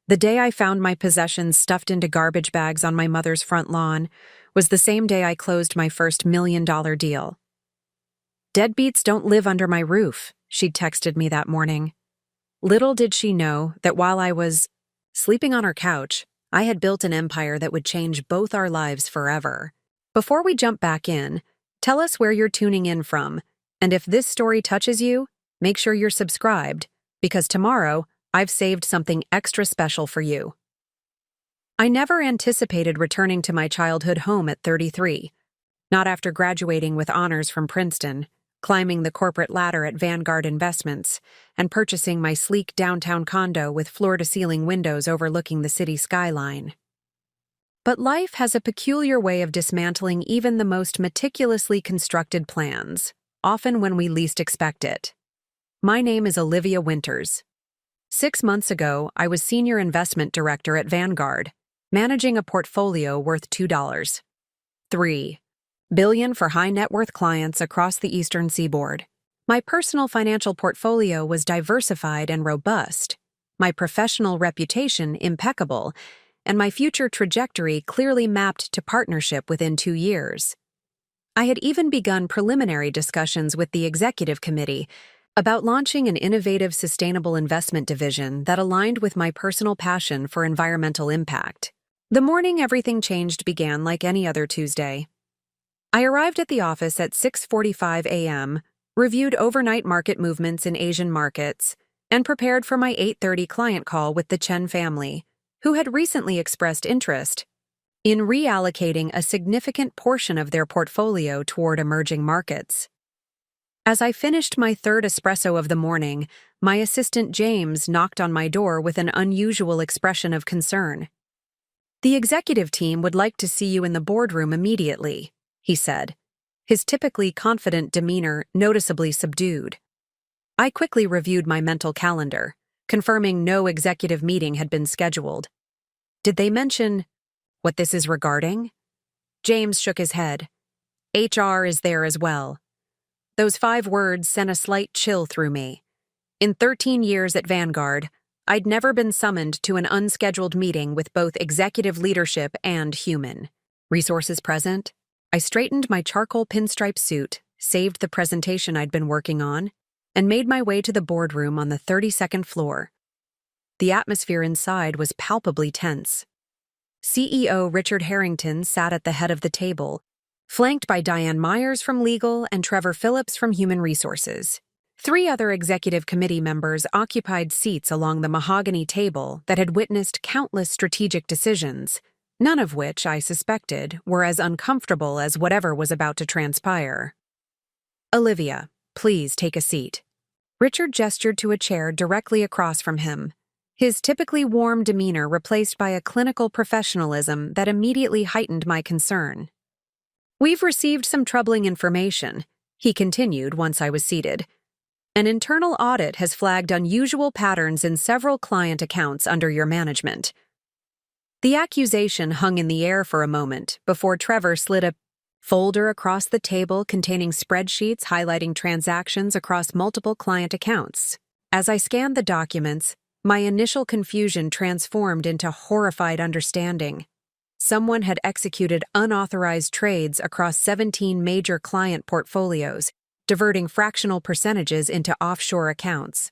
The day I found my possessions stuffed into garbage bags on my mother's front lawn was the same day I closed my first $1 million deal. "Deadbeats don't live under my roof," she'd texted me that morning. Little did she know that while I was sleeping on her couch, I had built an empire that would change both our lives forever. Before we jump back in, tell us where you're tuning in from, and if this story touches you, make sure you're subscribed, because tomorrow I've saved something extra special for you. I never anticipated returning to my childhood home at 33, not after graduating with honors from Princeton, climbing the corporate ladder at Vanguard Investments, and purchasing my sleek downtown condo with floor-to-ceiling windows overlooking the city skyline. But life has a peculiar way of dismantling even the most meticulously constructed plans, often when we least expect it. My name is Olivia Winters. 6 months ago, I was Senior Investment Director at Vanguard, managing a portfolio worth $2.3 billion for high-net-worth clients across the Eastern Seaboard. My personal financial portfolio was diversified and robust, my professional reputation impeccable, and my future trajectory clearly mapped to partnership within 2 years. I had even begun preliminary discussions with the executive committee about launching an innovative sustainable investment division that aligned with my personal passion for environmental impact. The morning everything changed began like any other Tuesday. I arrived at the office at 6:45 a.m., reviewed overnight market movements in Asian markets, and prepared for my 8:30 client call with the Chen family, who had recently expressed interest in reallocating a significant portion of their portfolio toward emerging markets. As I finished my third espresso of the morning, my assistant James knocked on my door with an unusual expression of concern. "The executive team would like to see you in the boardroom immediately," he said, his typically confident demeanor noticeably subdued. I quickly reviewed my mental calendar, confirming no executive meeting had been scheduled. "Did they mention what this is regarding?" James shook his head. "HR is there as well." Those 5 words sent a slight chill through me. In 13 years at Vanguard, I'd never been summoned to an unscheduled meeting with both executive leadership and human resources present. I straightened my charcoal pinstripe suit, saved the presentation I'd been working on, and made my way to the boardroom on the 32nd floor. The atmosphere inside was palpably tense. CEO Richard Harrington sat at the head of the table, flanked by Diane Myers from Legal and Trevor Phillips from Human Resources. 3 other executive committee members occupied seats along the mahogany table that had witnessed countless strategic decisions, none of which, I suspected, were as uncomfortable as whatever was about to transpire. "Olivia, please take a seat." Richard gestured to a chair directly across from him, his typically warm demeanor replaced by a clinical professionalism that immediately heightened my concern. "We've received some troubling information," he continued once I was seated. "An internal audit has flagged unusual patterns in several client accounts under your management." The accusation hung in the air for a moment before Trevor slid a folder across the table containing spreadsheets highlighting transactions across multiple client accounts. As I scanned the documents, my initial confusion transformed into horrified understanding. Someone had executed unauthorized trades across 17 major client portfolios, diverting fractional percentages into offshore accounts.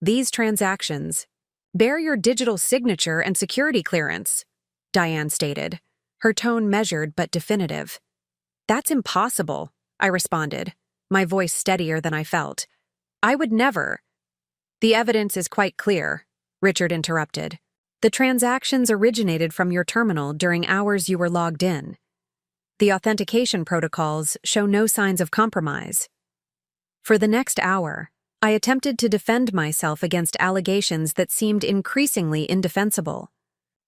"These transactions bear your digital signature and security clearance," Diane stated, her tone measured but definitive. "That's impossible," I responded, my voice steadier than I felt. "I would never." "The evidence is quite clear," Richard interrupted. "The transactions originated from your terminal during hours you were logged in. The authentication protocols show no signs of compromise." For the next hour, I attempted to defend myself against allegations that seemed increasingly indefensible.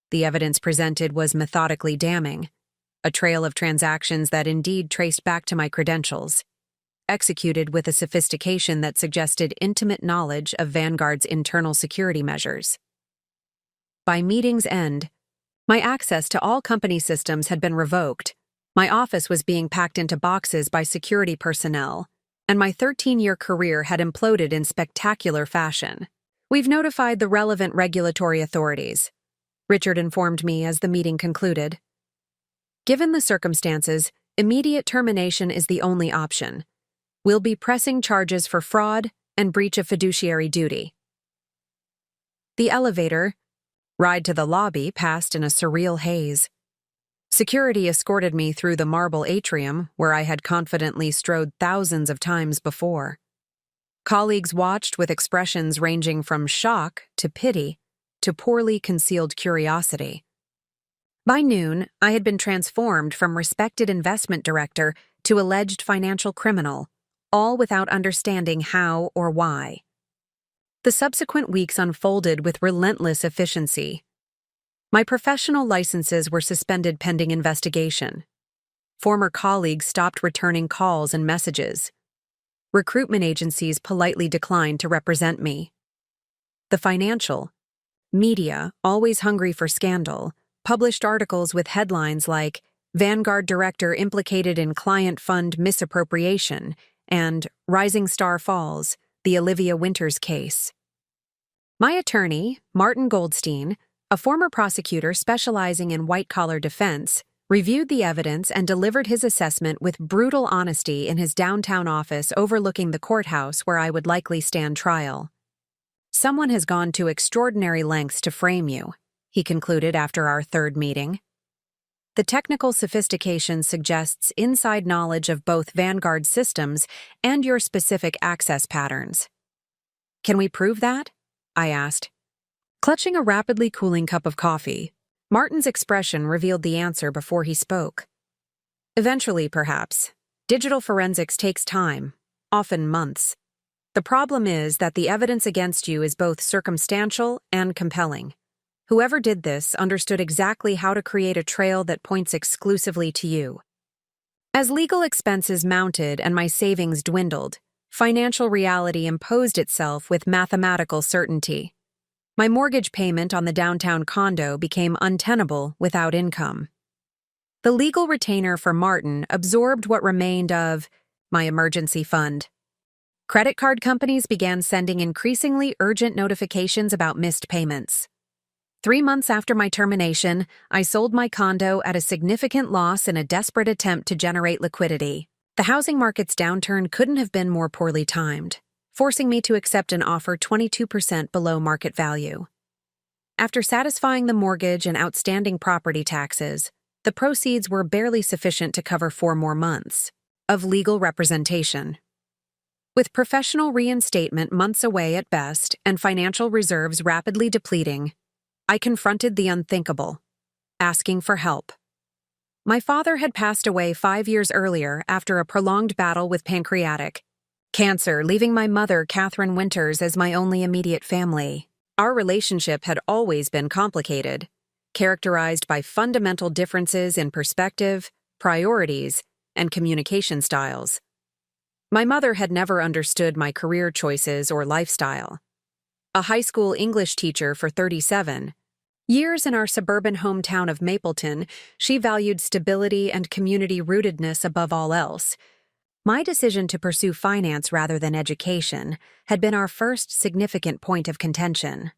The evidence presented was methodically damning, a trail of transactions that indeed traced back to my credentials, executed with a sophistication that suggested intimate knowledge of Vanguard's internal security measures. By meeting's end, my access to all company systems had been revoked, my office was being packed into boxes by security personnel, and my 13-year career had imploded in spectacular fashion. We've notified the relevant regulatory authorities, Richard informed me as the meeting concluded. Given the circumstances, immediate termination is the only option. We'll be pressing charges for fraud and breach of fiduciary duty. The elevator ride to the lobby passed in a surreal haze. Security escorted me through the marble atrium where I had confidently strode thousands of times before. Colleagues watched with expressions ranging from shock to pity to poorly concealed curiosity. By noon, I had been transformed from respected investment director to alleged financial criminal, all without understanding how or why. The subsequent weeks unfolded with relentless efficiency. My professional licenses were suspended pending investigation. Former colleagues stopped returning calls and messages. Recruitment agencies politely declined to represent me. The financial media, always hungry for scandal, published articles with headlines like Vanguard Director Implicated in Client Fund Misappropriation and Rising Star Falls, the Olivia Winters Case. My attorney, Martin Goldstein, a former prosecutor specializing in white-collar defense, reviewed the evidence and delivered his assessment with brutal honesty in his downtown office overlooking the courthouse where I would likely stand trial. Someone has gone to extraordinary lengths to frame you, he concluded after our third meeting. The technical sophistication suggests inside knowledge of both Vanguard systems and your specific access patterns. Can we prove that? I asked. Clutching a rapidly cooling cup of coffee, Martin's expression revealed the answer before he spoke. Eventually, perhaps. Digital forensics takes time, often months. The problem is that the evidence against you is both circumstantial and compelling. Whoever did this understood exactly how to create a trail that points exclusively to you. As legal expenses mounted and my savings dwindled, financial reality imposed itself with mathematical certainty. My mortgage payment on the downtown condo became untenable without income. The legal retainer for Martin absorbed what remained of my emergency fund. Credit card companies began sending increasingly urgent notifications about missed payments. 3 months after my termination, I sold my condo at a significant loss in a desperate attempt to generate liquidity. The housing market's downturn couldn't have been more poorly timed, forcing me to accept an offer 22% below market value. After satisfying the mortgage and outstanding property taxes, the proceeds were barely sufficient to cover 4 more months of legal representation. With professional reinstatement months away at best and financial reserves rapidly depleting, I confronted the unthinkable, asking for help. My father had passed away 5 years earlier after a prolonged battle with pancreatic cancer, leaving my mother, Catherine Winters, as my only immediate family. Our relationship had always been complicated, characterized by fundamental differences in perspective, priorities, and communication styles. My mother had never understood my career choices or lifestyle. A high school English teacher for 37 years in our suburban hometown of Mapleton, she valued stability and community rootedness above all else. My decision to pursue finance rather than education had been our first significant point of contention.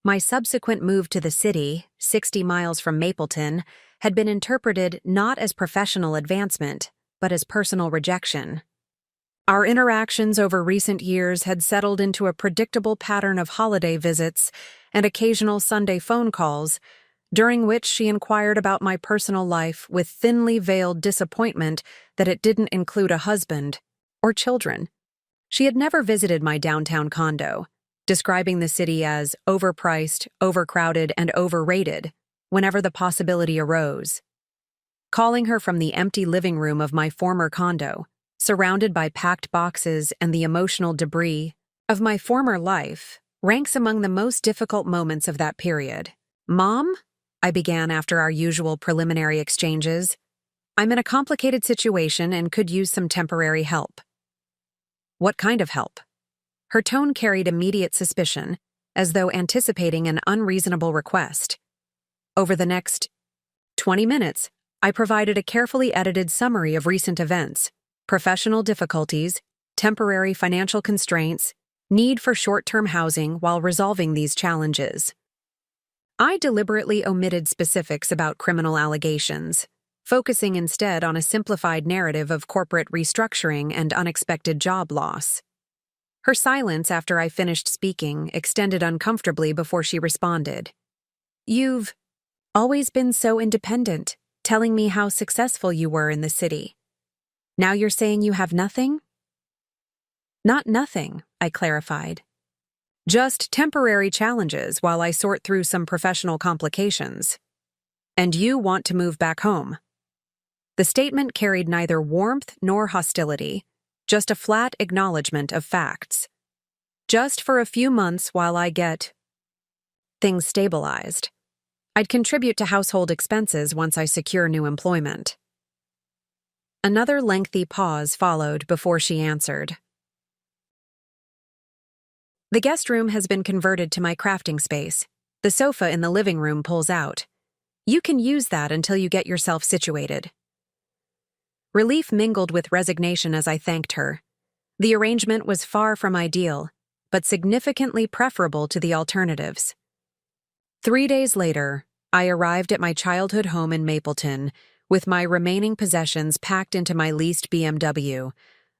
My subsequent move to the city, 60 miles from Mapleton, had been interpreted not as professional advancement, but as personal rejection. Our interactions over recent years had settled into a predictable pattern of holiday visits and occasional Sunday phone calls, during which she inquired about my personal life with thinly veiled disappointment that it didn't include a husband or children. She had never visited my downtown condo, describing the city as overpriced, overcrowded, and overrated whenever the possibility arose. Calling her from the empty living room of my former condo, surrounded by packed boxes and the emotional debris of my former life, ranks among the most difficult moments of that period. "Mom?" I began after our usual preliminary exchanges. "I'm in a complicated situation and could use some temporary help." "What kind of help?" Her tone carried immediate suspicion, as though anticipating an unreasonable request. Over the next 20 minutes, I provided a carefully edited summary of recent events, professional difficulties, temporary financial constraints, need for short-term housing while resolving these challenges. I deliberately omitted specifics about criminal allegations, focusing instead on a simplified narrative of corporate restructuring and unexpected job loss. Her silence after I finished speaking extended uncomfortably before she responded. "You've always been so independent, telling me how successful you were in the city. Now you're saying you have nothing?" "Not nothing," I clarified. "Just temporary challenges while I sort through some professional complications. And you want to move back home." The statement carried neither warmth nor hostility, just a flat acknowledgement of facts. Just for a few months while I get things stabilized. I'd contribute to household expenses once I secure new employment. Another lengthy pause followed before she answered. "The guest room has been converted to my crafting space. The sofa in the living room pulls out. You can use that until you get yourself situated." Relief mingled with resignation as I thanked her. The arrangement was far from ideal, but significantly preferable to the alternatives. 3 days later, I arrived at my childhood home in Mapleton, with my remaining possessions packed into my leased BMW,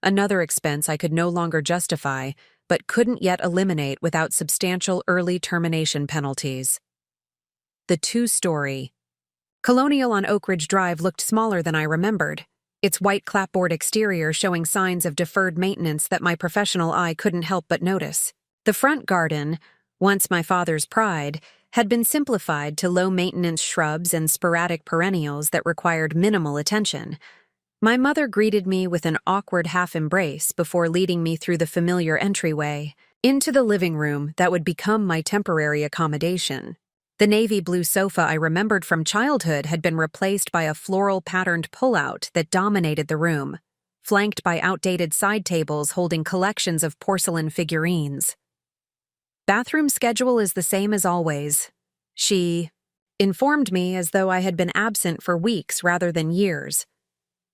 another expense I could no longer justify, but couldn't yet eliminate without substantial early termination penalties. The two-story Colonial on Oak Ridge Drive looked smaller than I remembered, its white clapboard exterior showing signs of deferred maintenance that my professional eye couldn't help but notice. The front garden, once my father's pride, had been simplified to low-maintenance shrubs and sporadic perennials that required minimal attention. My mother greeted me with an awkward half-embrace before leading me through the familiar entryway, into the living room that would become my temporary accommodation. The navy blue sofa I remembered from childhood had been replaced by a floral-patterned pullout that dominated the room, flanked by outdated side tables holding collections of porcelain figurines. "Bathroom schedule is the same as always," she informed me as though I had been absent for weeks rather than years.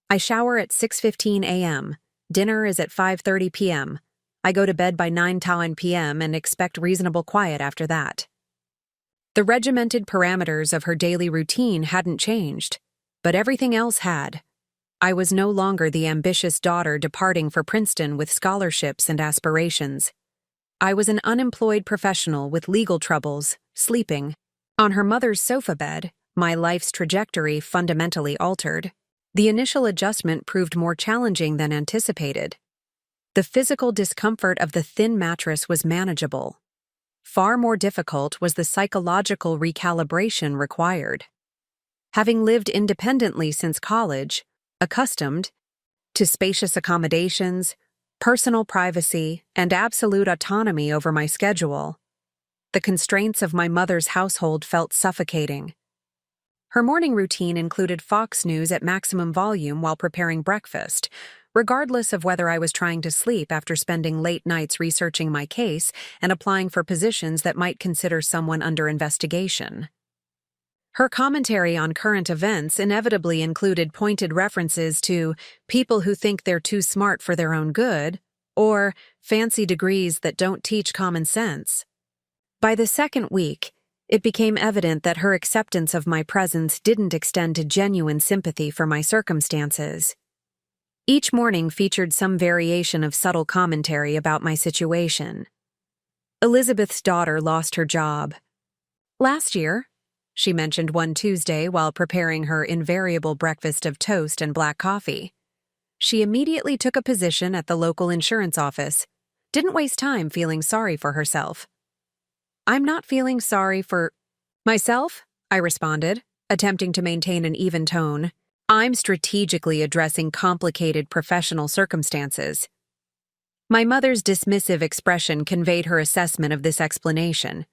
"I shower at 6:15 a.m. Dinner is at 5:30 p.m. I go to bed by 9:10 p.m. and expect reasonable quiet after that." The regimented parameters of her daily routine hadn't changed, but everything else had. I was no longer the ambitious daughter departing for Princeton with scholarships and aspirations. I was an unemployed professional with legal troubles, sleeping on her mother's sofa bed, my life's trajectory fundamentally altered. The initial adjustment proved more challenging than anticipated. The physical discomfort of the thin mattress was manageable. Far more difficult was the psychological recalibration required. Having lived independently since college, accustomed to spacious accommodations, personal privacy, and absolute autonomy over my schedule, the constraints of my mother's household felt suffocating. Her morning routine included Fox News at maximum volume while preparing breakfast, regardless of whether I was trying to sleep after spending late nights researching my case and applying for positions that might consider someone under investigation. Her commentary on current events inevitably included pointed references to people who think they're too smart for their own good, or fancy degrees that don't teach common sense. By the second week, it became evident that her acceptance of my presence didn't extend to genuine sympathy for my circumstances. Each morning featured some variation of subtle commentary about my situation. Elizabeth's daughter lost her job. "Last year," she mentioned one Tuesday while preparing her invariable breakfast of toast and black coffee, "she immediately took a position at the local insurance office. Didn't waste time feeling sorry for herself." "I'm not feeling sorry for myself," I responded, attempting to maintain an even tone. "I'm strategically addressing complicated professional circumstances." My mother's dismissive expression conveyed her assessment of this explanation.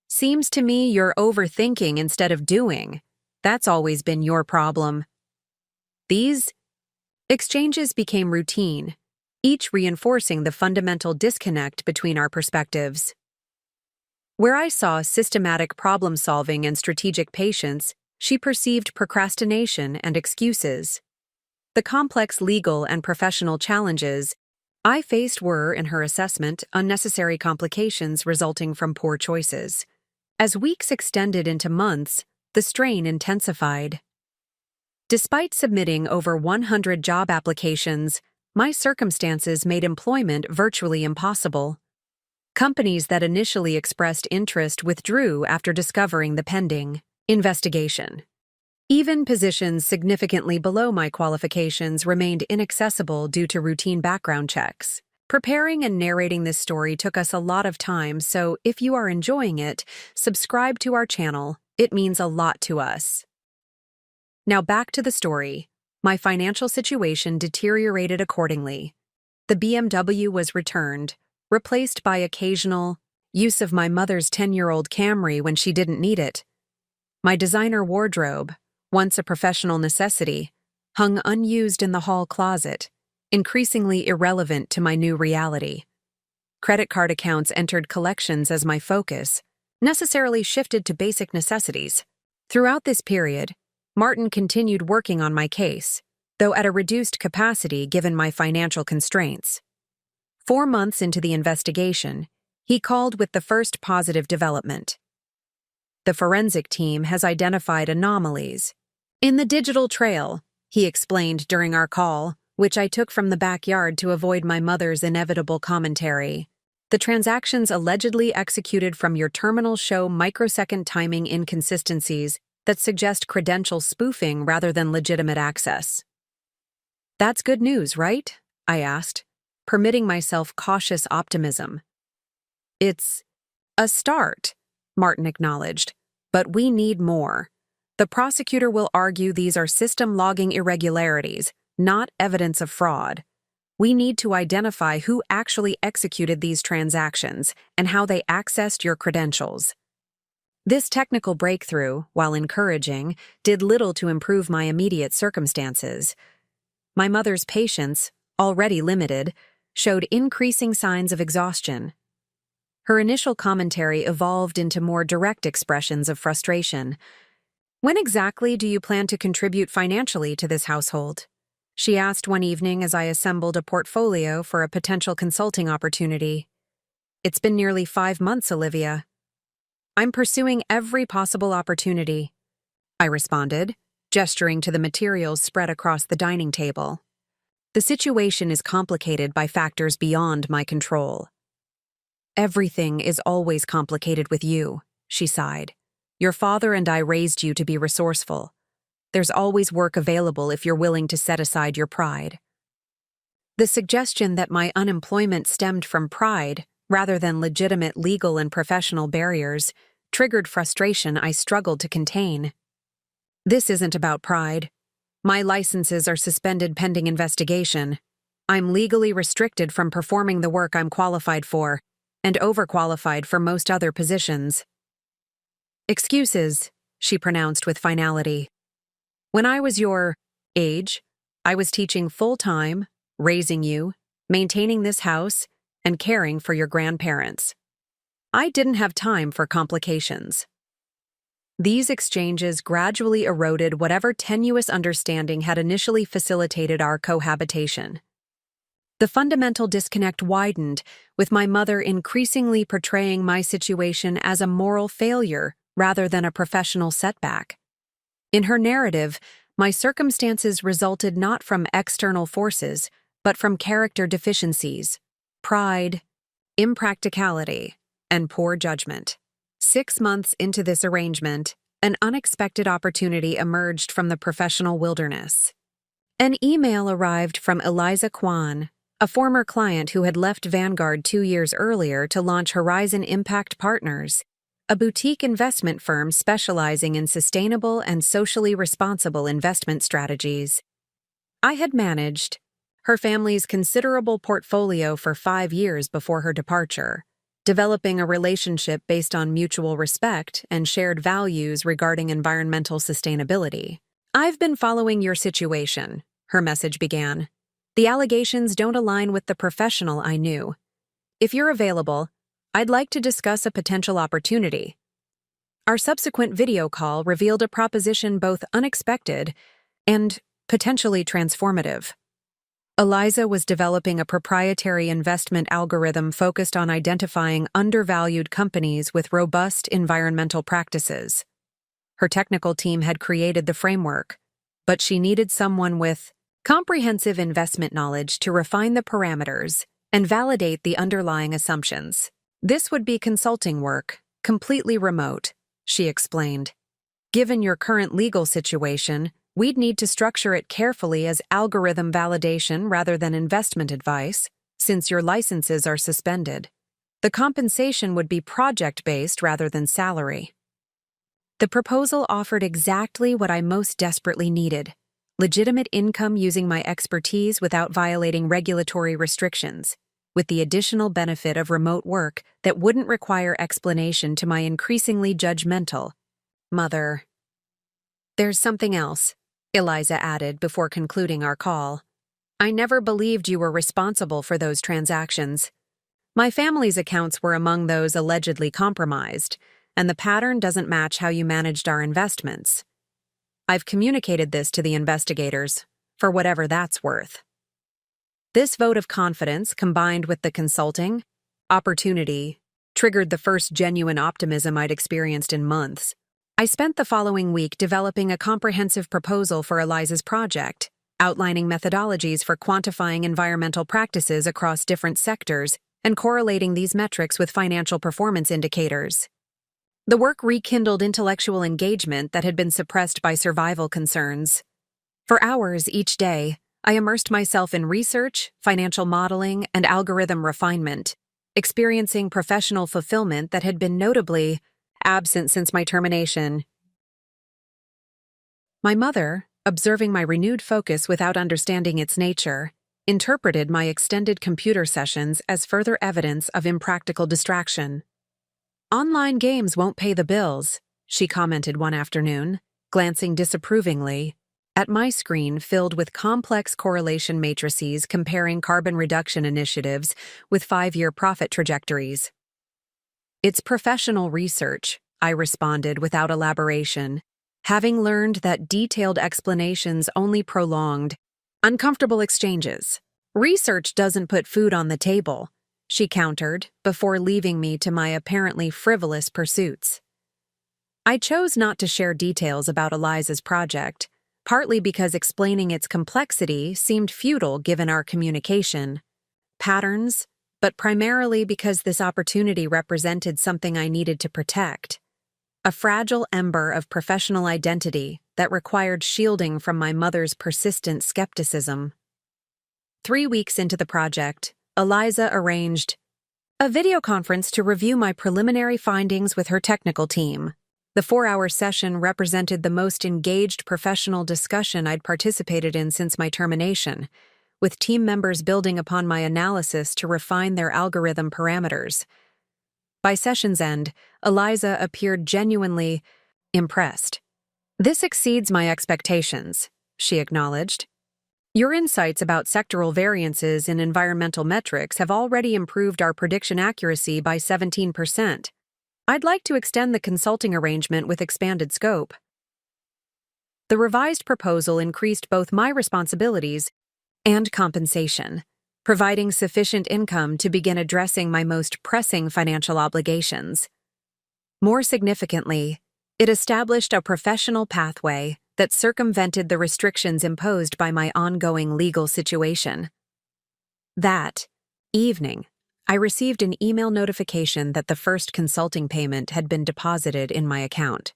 "Seems to me you're overthinking instead of doing. That's always been your problem." These exchanges became routine, each reinforcing the fundamental disconnect between our perspectives. Where I saw systematic problem-solving and strategic patience, she perceived procrastination and excuses. The complex legal and professional challenges I faced were, in her assessment, unnecessary complications resulting from poor choices. As weeks extended into months, the strain intensified. Despite submitting over 100 job applications, my circumstances made employment virtually impossible. Companies that initially expressed interest withdrew after discovering the pending investigation. Even positions significantly below my qualifications remained inaccessible due to routine background checks. Preparing and narrating this story took us a lot of time, so if you are enjoying it, subscribe to our channel. It means a lot to us. Now back to the story. My financial situation deteriorated accordingly. The BMW was returned, replaced by occasional use of my mother's 10-year-old Camry when she didn't need it. My designer wardrobe, once a professional necessity, hung unused in the hall closet, increasingly irrelevant to my new reality. Credit card accounts entered collections as my focus, necessarily shifted to basic necessities. Throughout this period, Martin continued working on my case, though at a reduced capacity given my financial constraints. 4 months into the investigation, he called with the first positive development. The forensic team has identified anomalies in the digital trail, he explained during our call, which I took from the backyard to avoid my mother's inevitable commentary. The transactions allegedly executed from your terminal show microsecond timing inconsistencies that suggest credential spoofing rather than legitimate access. That's good news, right? I asked, permitting myself cautious optimism. It's a start, Martin acknowledged, but we need more. The prosecutor will argue these are system logging irregularities, not evidence of fraud. We need to identify who actually executed these transactions and how they accessed your credentials. This technical breakthrough, while encouraging, did little to improve my immediate circumstances. My mother's patience, already limited, showed increasing signs of exhaustion. Her initial commentary evolved into more direct expressions of frustration. "When exactly do you plan to contribute financially to this household?" she asked one evening as I assembled a portfolio for a potential consulting opportunity. "It's been nearly 5 months, Olivia." "I'm pursuing every possible opportunity," I responded, gesturing to the materials spread across the dining table. "The situation is complicated by factors beyond my control." "Everything is always complicated with you," she sighed. "Your father and I raised you to be resourceful. There's always work available if you're willing to set aside your pride." The suggestion that my unemployment stemmed from pride, rather than legitimate legal and professional barriers, triggered frustration I struggled to contain. "This isn't about pride. My licenses are suspended pending investigation. I'm legally restricted from performing the work I'm qualified for, and overqualified for most other positions." "Excuses," she pronounced with finality. "When I was your age, I was teaching full-time, raising you, maintaining this house, and caring for your grandparents. I didn't have time for complications." These exchanges gradually eroded whatever tenuous understanding had initially facilitated our cohabitation. The fundamental disconnect widened, with my mother increasingly portraying my situation as a moral failure rather than a professional setback. In her narrative, my circumstances resulted not from external forces, but from character deficiencies, pride, impracticality, and poor judgment. 6 months into this arrangement, an unexpected opportunity emerged from the professional wilderness. An email arrived from Eliza Kwan, a former client who had left Vanguard 2 years earlier to launch Horizon Impact Partners, a boutique investment firm specializing in sustainable and socially responsible investment strategies. I had managed her family's considerable portfolio for 5 years before her departure, developing a relationship based on mutual respect and shared values regarding environmental sustainability. "I've been following your situation," her message began. "The allegations don't align with the professional I knew. If you're available, I'd like to discuss a potential opportunity." Our subsequent video call revealed a proposition both unexpected and potentially transformative. Eliza was developing a proprietary investment algorithm focused on identifying undervalued companies with robust environmental practices. Her technical team had created the framework, but she needed someone with comprehensive investment knowledge to refine the parameters and validate the underlying assumptions. This would be consulting work, completely remote, she explained. Given your current legal situation, we'd need to structure it carefully as algorithm validation rather than investment advice, since your licenses are suspended. The compensation would be project-based rather than salary. The proposal offered exactly what I most desperately needed: legitimate income using my expertise without violating regulatory restrictions, with the additional benefit of remote work that wouldn't require explanation to my increasingly judgmental mother. There's something else, Eliza added before concluding our call. I never believed you were responsible for those transactions. My family's accounts were among those allegedly compromised, and the pattern doesn't match how you managed our investments. I've communicated this to the investigators, for whatever that's worth. This vote of confidence, combined with the consulting opportunity, triggered the first genuine optimism I'd experienced in months. I spent the following week developing a comprehensive proposal for Eliza's project, outlining methodologies for quantifying environmental practices across different sectors and correlating these metrics with financial performance indicators. The work rekindled intellectual engagement that had been suppressed by survival concerns. For hours each day, I immersed myself in research, financial modeling, and algorithm refinement, experiencing professional fulfillment that had been notably absent since my termination. My mother, observing my renewed focus without understanding its nature, interpreted my extended computer sessions as further evidence of impractical distraction. "Online games won't pay the bills," she commented one afternoon, glancing disapprovingly at my screen filled with complex correlation matrices comparing carbon reduction initiatives with 5-year profit trajectories. "It's professional research," I responded without elaboration, having learned that detailed explanations only prolonged uncomfortable exchanges. "Research doesn't put food on the table," she countered before leaving me to my apparently frivolous pursuits. I chose not to share details about Eliza's project, partly because explaining its complexity seemed futile given our communication patterns, but primarily because this opportunity represented something I needed to protect, a fragile ember of professional identity that required shielding from my mother's persistent skepticism. 3 weeks into the project, Eliza arranged a video conference to review my preliminary findings with her technical team. The 4-hour session represented the most engaged professional discussion I'd participated in since my termination, with team members building upon my analysis to refine their algorithm parameters. By session's end, Eliza appeared genuinely impressed. "This exceeds my expectations," she acknowledged. "Your insights about sectoral variances in environmental metrics have already improved our prediction accuracy by 17%. I'd like to extend the consulting arrangement with expanded scope." The revised proposal increased both my responsibilities and compensation, providing sufficient income to begin addressing my most pressing financial obligations. More significantly, it established a professional pathway that circumvented the restrictions imposed by my ongoing legal situation. That evening, I received an email notification that the first consulting payment had been deposited in my account.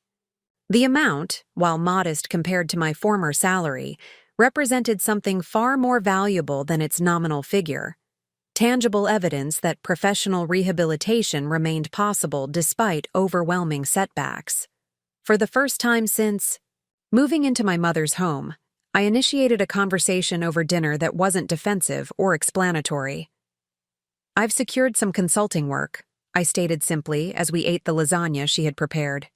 The amount, while modest compared to my former salary, represented something far more valuable than its nominal figure: tangible evidence that professional rehabilitation remained possible despite overwhelming setbacks. For the first time since moving into my mother's home, I initiated a conversation over dinner that wasn't defensive or explanatory. "I've secured some consulting work," I stated simply as we ate the lasagna she had prepared.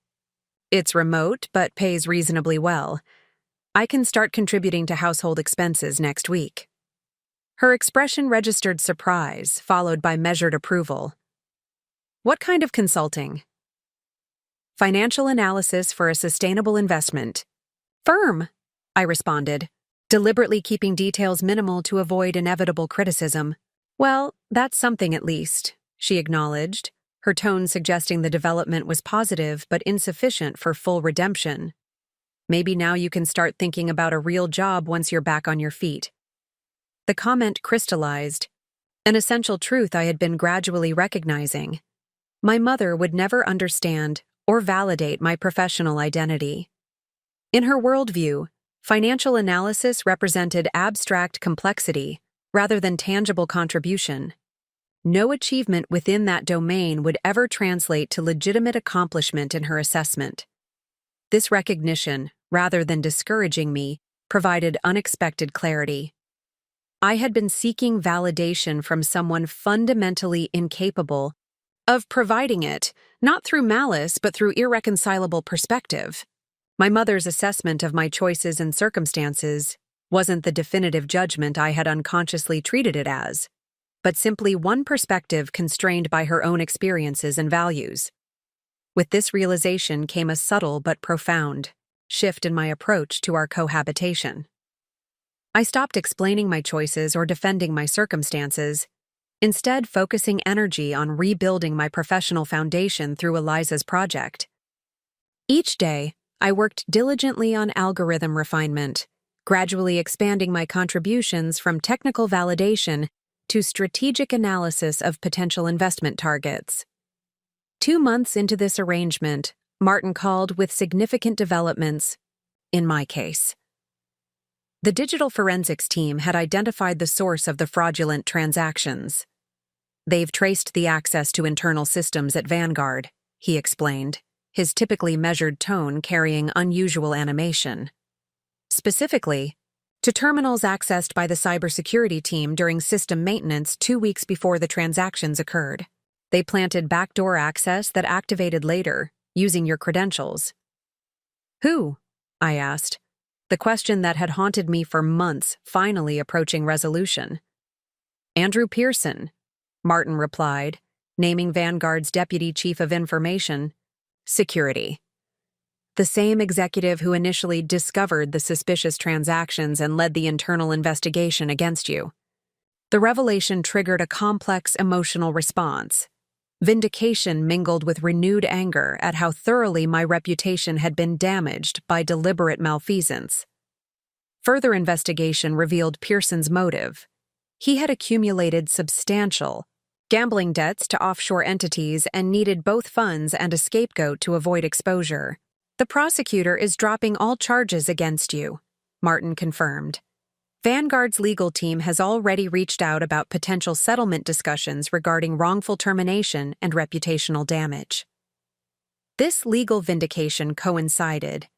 "It's remote but pays reasonably well. I can start contributing to household expenses next week." Her expression registered surprise, followed by measured approval. "What kind of consulting?" "Financial analysis for a sustainable investment firm," I responded, deliberately keeping details minimal to avoid inevitable criticism. Well, that's something at least, she acknowledged, her tone suggesting the development was positive but insufficient for full redemption. Maybe now you can start thinking about a real job once you're back on your feet. The comment crystallized, an essential truth I had been gradually recognizing. My mother would never understand or validate my professional identity. In her worldview, financial analysis represented abstract complexity rather than tangible contribution. No achievement within that domain would ever translate to legitimate accomplishment in her assessment. This recognition, rather than discouraging me, provided unexpected clarity. I had been seeking validation from someone fundamentally incapable of providing it, not through malice but through irreconcilable perspective. My mother's assessment of my choices and circumstances wasn't the definitive judgment I had unconsciously treated it as, but simply one perspective constrained by her own experiences and values. With this realization came a subtle but profound shift in my approach to our cohabitation. I stopped explaining my choices or defending my circumstances, instead focusing energy on rebuilding my professional foundation through Eliza's project. Each day, I worked diligently on algorithm refinement, gradually expanding my contributions from technical validation to strategic analysis of potential investment targets. 2 months into this arrangement, Martin called with significant developments, in my case. The digital forensics team had identified the source of the fraudulent transactions. They've traced the access to internal systems at Vanguard, he explained, his typically measured tone carrying unusual animation. Specifically, to terminals accessed by the cybersecurity team during system maintenance 2 weeks before the transactions occurred. They planted backdoor access that activated later, using your credentials. Who? I asked, the question that had haunted me for months finally approaching resolution. Andrew Pearson, Martin replied, naming Vanguard's Deputy Chief of Information, Security. The same executive who initially discovered the suspicious transactions and led the internal investigation against you. The revelation triggered a complex emotional response. Vindication mingled with renewed anger at how thoroughly my reputation had been damaged by deliberate malfeasance. Further investigation revealed Pearson's motive. He had accumulated substantial gambling debts to offshore entities and needed both funds and a scapegoat to avoid exposure. The prosecutor is dropping all charges against you, Martin confirmed. Vanguard's legal team has already reached out about potential settlement discussions regarding wrongful termination and reputational damage. This legal vindication coincided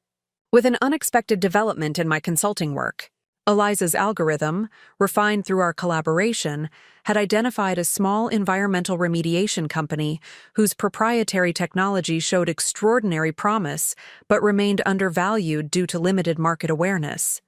with an unexpected development in my consulting work. Eliza's algorithm, refined through our collaboration, had identified a small environmental remediation company whose proprietary technology showed extraordinary promise but remained undervalued due to limited market awareness.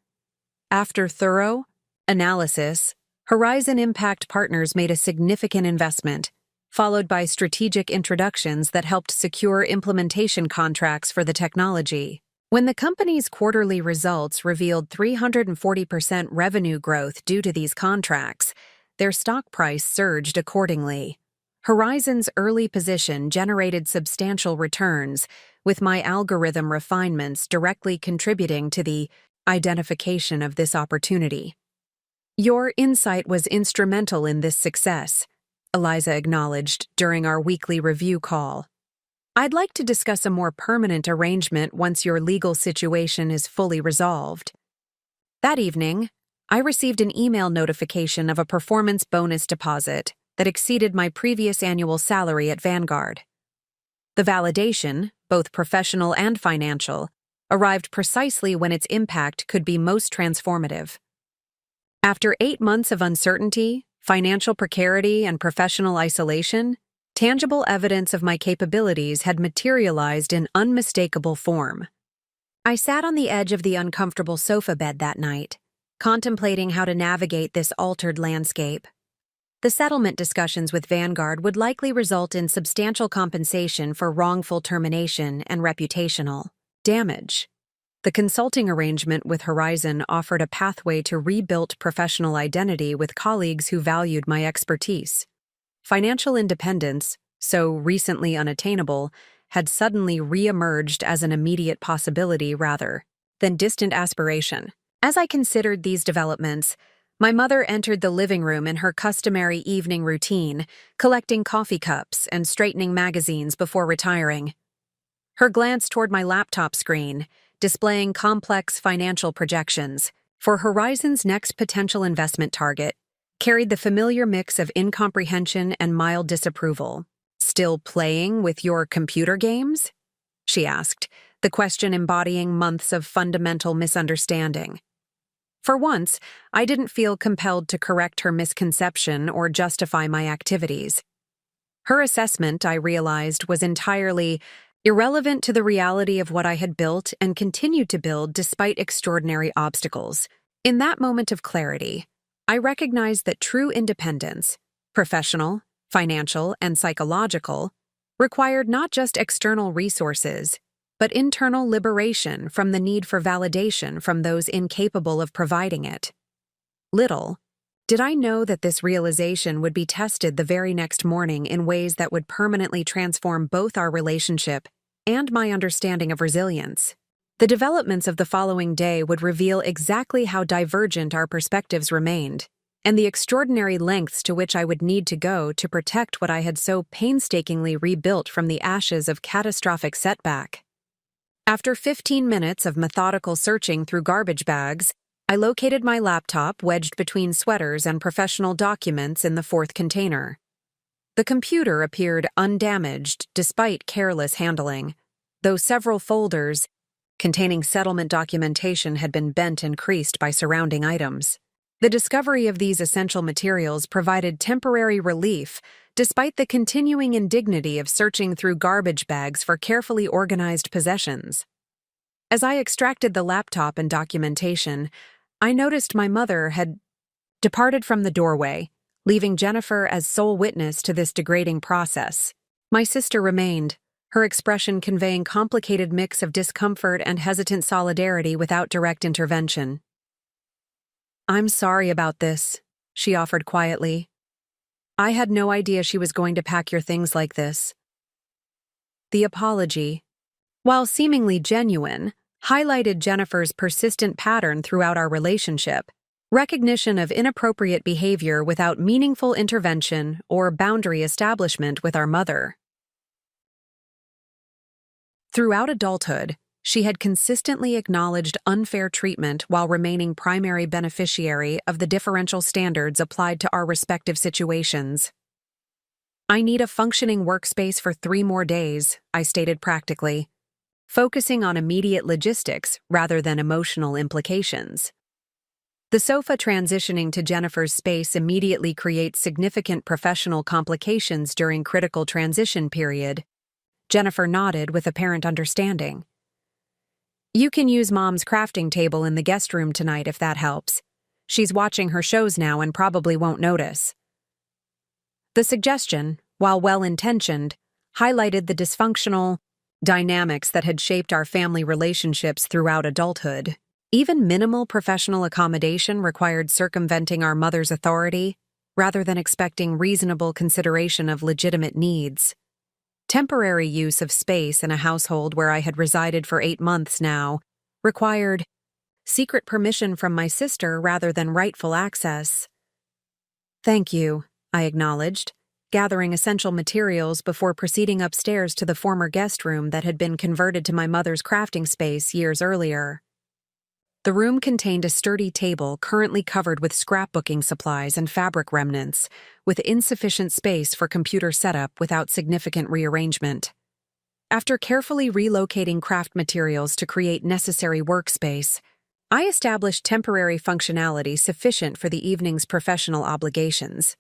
After thorough analysis, Horizon Impact Partners made a significant investment, followed by strategic introductions that helped secure implementation contracts for the technology. When the company's quarterly results revealed 340% revenue growth due to these contracts, their stock price surged accordingly. Horizon's early position generated substantial returns, with my algorithm refinements directly contributing to the identification of this opportunity. Your insight was instrumental in this success, Eliza acknowledged during our weekly review call. I'd like to discuss a more permanent arrangement once your legal situation is fully resolved. That evening, I received an email notification of a performance bonus deposit that exceeded my previous annual salary at Vanguard. The validation, both professional and financial, arrived precisely when its impact could be most transformative. After 8 months of uncertainty, financial precarity, and professional isolation, tangible evidence of my capabilities had materialized in unmistakable form. I sat on the edge of the uncomfortable sofa bed that night, contemplating how to navigate this altered landscape. The settlement discussions with Vanguard would likely result in substantial compensation for wrongful termination and reputational damage. The consulting arrangement with Horizon offered a pathway to rebuild professional identity with colleagues who valued my expertise. Financial independence, so recently unattainable, had suddenly re-emerged as an immediate possibility rather than distant aspiration. As I considered these developments, my mother entered the living room in her customary evening routine, collecting coffee cups and straightening magazines before retiring. Her glance toward my laptop screen, displaying complex financial projections for Horizon's next potential investment target, carried the familiar mix of incomprehension and mild disapproval. "Still playing with your computer games?" she asked, the question embodying months of fundamental misunderstanding. For once, I didn't feel compelled to correct her misconception or justify my activities. Her assessment, I realized, was entirely irrelevant to the reality of what I had built and continued to build despite extraordinary obstacles. In that moment of clarity, I recognized that true independence, professional, financial, and psychological, required not just external resources, but internal liberation from the need for validation from those incapable of providing it. Little did I know that this realization would be tested the very next morning in ways that would permanently transform both our relationship and my understanding of resilience. The developments of the following day would reveal exactly how divergent our perspectives remained, and the extraordinary lengths to which I would need to go to protect what I had so painstakingly rebuilt from the ashes of catastrophic setback. After 15 minutes of methodical searching through garbage bags, I located my laptop wedged between sweaters and professional documents in the fourth container. The computer appeared undamaged despite careless handling, though several folders containing settlement documentation had been bent and creased by surrounding items. The discovery of these essential materials provided temporary relief despite the continuing indignity of searching through garbage bags for carefully organized possessions. As I extracted the laptop and documentation, I noticed my mother had departed from the doorway, leaving Jennifer as sole witness to this degrading process. My sister remained, her expression conveying complicated mix of discomfort and hesitant solidarity without direct intervention. "I'm sorry about this," she offered quietly. "I had no idea she was going to pack your things like this." The apology, while seemingly genuine, highlighted Jennifer's persistent pattern throughout our relationship: recognition of inappropriate behavior without meaningful intervention or boundary establishment with our mother. Throughout adulthood, she had consistently acknowledged unfair treatment while remaining primary beneficiary of the differential standards applied to our respective situations. "I need a functioning workspace for 3 more days," I stated practically, focusing on immediate logistics rather than emotional implications. The sofa transitioning to Jennifer's space immediately creates significant professional complications during critical transition period. Jennifer nodded with apparent understanding. "You can use Mom's crafting table in the guest room tonight if that helps. She's watching her shows now and probably won't notice." The suggestion, while well-intentioned, highlighted the dysfunctional dynamics that had shaped our family relationships throughout adulthood. Even minimal professional accommodation required circumventing our mother's authority, rather than expecting reasonable consideration of legitimate needs. Temporary use of space in a household where I had resided for 8 months now required secret permission from my sister rather than rightful access. "Thank you," I acknowledged, gathering essential materials before proceeding upstairs to the former guest room that had been converted to my mother's crafting space years earlier. The room contained a sturdy table currently covered with scrapbooking supplies and fabric remnants, with insufficient space for computer setup without significant rearrangement. After carefully relocating craft materials to create necessary workspace, I established temporary functionality sufficient for the evening's professional obligations.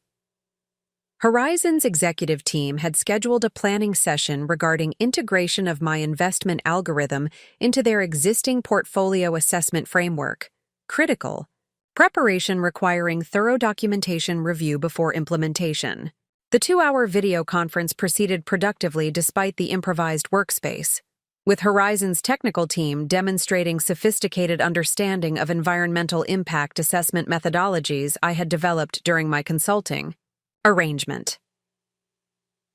Horizon's executive team had scheduled a planning session regarding integration of my investment algorithm into their existing portfolio assessment framework, critical, preparation requiring thorough documentation review before implementation. The 2-hour video conference proceeded productively despite the improvised workspace. with Horizon's technical team demonstrating sophisticated understanding of environmental impact assessment methodologies I had developed during my consulting. Arrangement.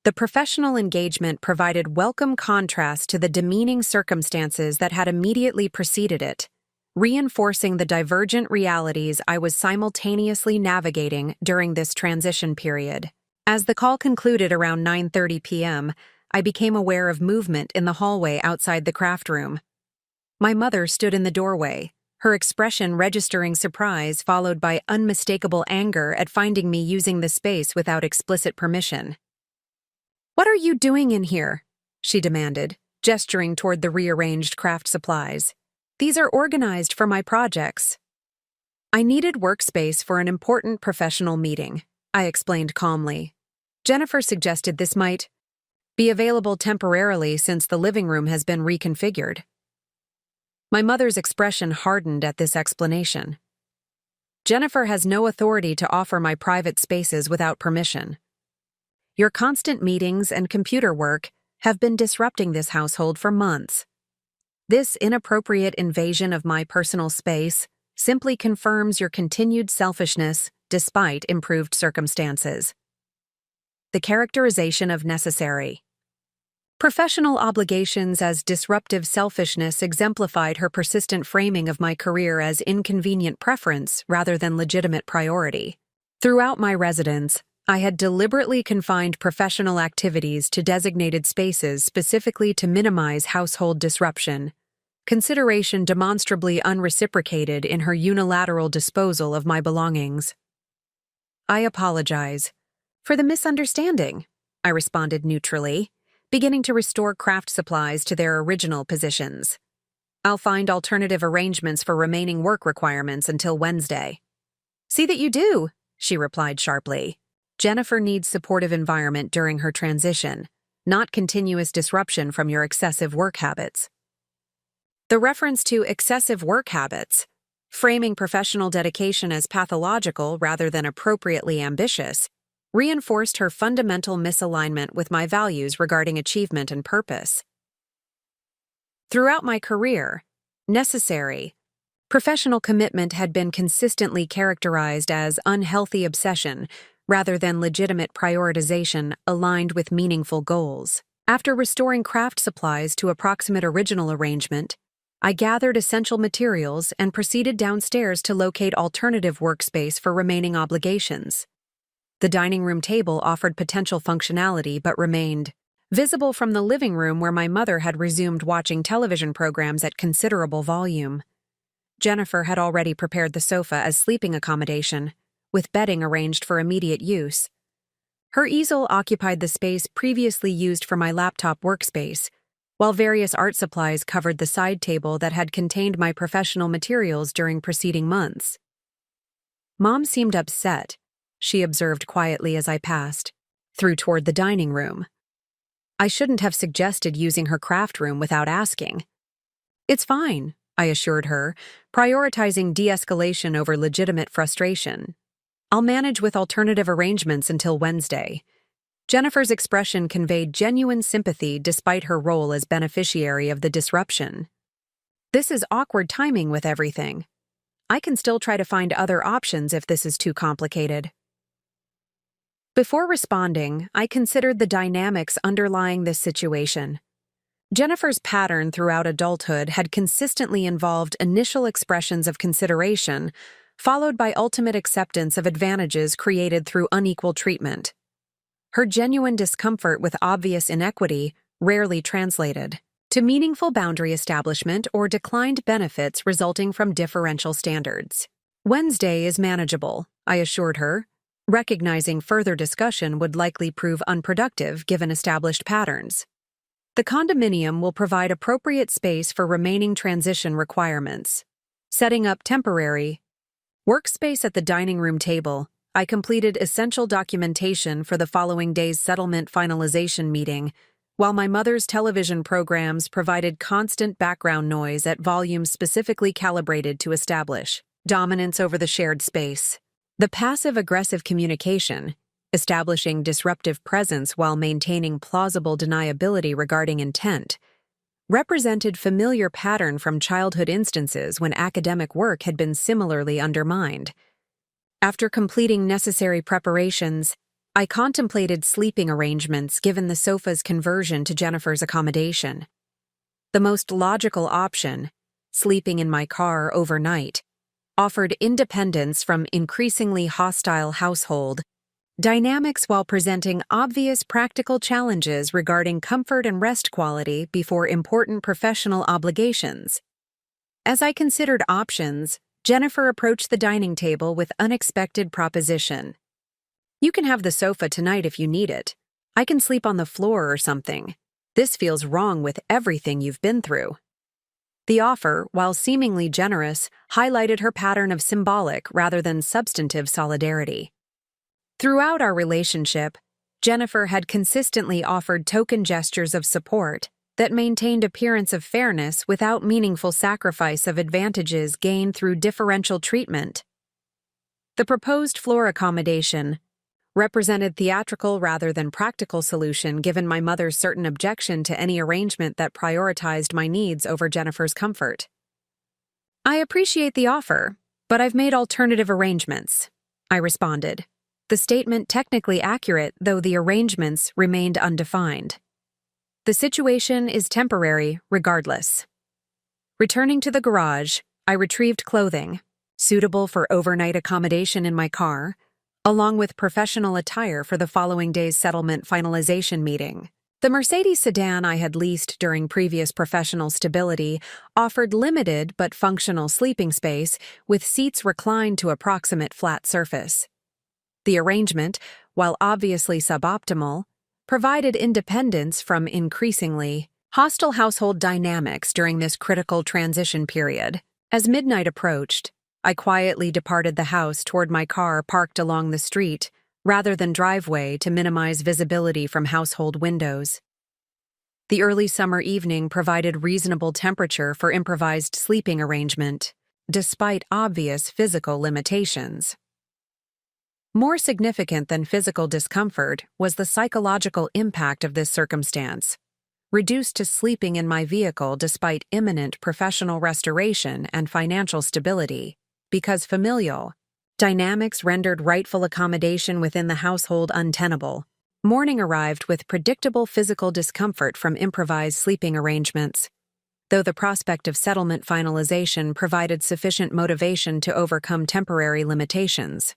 The professional engagement provided welcome contrast to the demeaning circumstances that had immediately preceded it, reinforcing the divergent realities I was simultaneously navigating during this transition period. As the call concluded around 9:30 p.m., I became aware of movement in the hallway outside the craft room. My mother stood in the doorway, her expression registering surprise followed by unmistakable anger at finding me using the space without explicit permission. "What are you doing in here?" she demanded, gesturing toward the rearranged craft supplies. "These are organized for my projects." "I needed workspace for an important professional meeting," I explained calmly. "Jennifer suggested this might be available temporarily since the living room has been reconfigured." My mother's expression hardened at this explanation. "Jennifer has no authority to offer my private spaces without permission. Your constant meetings and computer work have been disrupting this household for months. This inappropriate invasion of my personal space simply confirms your continued selfishness despite improved circumstances." The characterization of necessary. Professional obligations as disruptive selfishness exemplified her persistent framing of my career as inconvenient preference rather than legitimate priority. Throughout my residence, I had deliberately confined professional activities to designated spaces specifically to minimize household disruption, consideration demonstrably unreciprocated in her unilateral disposal of my belongings. "I apologize for the misunderstanding," I responded neutrally, beginning to restore craft supplies to their original positions. "I'll find alternative arrangements for remaining work requirements until Wednesday." "See that you do," she replied sharply. "Jennifer needs supportive environment during her transition, not continuous disruption from your excessive work habits." The reference to excessive work habits, framing professional dedication as pathological rather than appropriately ambitious, reinforced her fundamental misalignment with my values regarding achievement and purpose. Throughout my career, necessary, professional commitment had been consistently characterized as unhealthy obsession rather than legitimate prioritization aligned with meaningful goals. After restoring craft supplies to approximate original arrangement, I gathered essential materials and proceeded downstairs to locate alternative workspace for remaining obligations. The dining room table offered potential functionality but remained visible from the living room where my mother had resumed watching television programs at considerable volume. Jennifer had already prepared the sofa as sleeping accommodation, with bedding arranged for immediate use. Her easel occupied the space previously used for my laptop workspace, while various art supplies covered the side table that had contained my professional materials during preceding months. "Mom seemed upset," she observed quietly as I passed through toward the dining room. "I shouldn't have suggested using her craft room without asking." "It's fine," I assured her, prioritizing de-escalation over legitimate frustration. "I'll manage with alternative arrangements until Wednesday." Jennifer's expression conveyed genuine sympathy despite her role as beneficiary of the disruption. "This is awkward timing with everything. I can still try to find other options if this is too complicated." Before responding, I considered the dynamics underlying this situation. Jennifer's pattern throughout adulthood had consistently involved initial expressions of consideration, followed by ultimate acceptance of advantages created through unequal treatment. Her genuine discomfort with obvious inequity rarely translated to meaningful boundary establishment or declined benefits resulting from differential standards. "Wednesday is manageable," I assured her, recognizing further discussion would likely prove unproductive given established patterns. "The condominium will provide appropriate space for remaining transition requirements." Setting up temporary workspace at the dining room table, I completed essential documentation for the following day's settlement finalization meeting, while my mother's television programs provided constant background noise at volumes specifically calibrated to establish dominance over the shared space. The passive-aggressive communication, establishing disruptive presence while maintaining plausible deniability regarding intent, represented familiar pattern from childhood instances when academic work had been similarly undermined. After completing necessary preparations, I contemplated sleeping arrangements given the sofa's conversion to Jennifer's accommodation. The most logical option, sleeping in my car overnight, offered independence from increasingly hostile household dynamics while presenting obvious practical challenges regarding comfort and rest quality before important professional obligations. As I considered options, Jennifer approached the dining table with unexpected proposition. "You can have the sofa tonight if you need it. I can sleep on the floor or something. This feels wrong with everything you've been through." The offer, while seemingly generous, highlighted her pattern of symbolic rather than substantive solidarity. Throughout our relationship, Jennifer had consistently offered token gestures of support that maintained appearance of fairness without meaningful sacrifice of advantages gained through differential treatment. The proposed floor accommodation represented theatrical rather than practical solution given my mother's certain objection to any arrangement that prioritized my needs over Jennifer's comfort. "I appreciate the offer, but I've made alternative arrangements," I responded. The statement technically accurate, though the arrangements remained undefined. "The situation is temporary, regardless." Returning to the garage, I retrieved clothing, suitable for overnight accommodation in my car, along with professional attire for the following day's settlement finalization meeting. The Mercedes sedan I had leased during previous professional stability offered limited but functional sleeping space with seats reclined to approximate flat surface. The arrangement, while obviously suboptimal, provided independence from increasingly hostile household dynamics during this critical transition period. As midnight approached, I quietly departed the house toward my car parked along the street, rather than driveway to minimize visibility from household windows. The early summer evening provided reasonable temperature for improvised sleeping arrangement, despite obvious physical limitations. More significant than physical discomfort was the psychological impact of this circumstance, reduced to sleeping in my vehicle despite imminent professional restoration and financial stability, because familial dynamics rendered rightful accommodation within the household untenable. Morning arrived with predictable physical discomfort from improvised sleeping arrangements, though the prospect of settlement finalization provided sufficient motivation to overcome temporary limitations.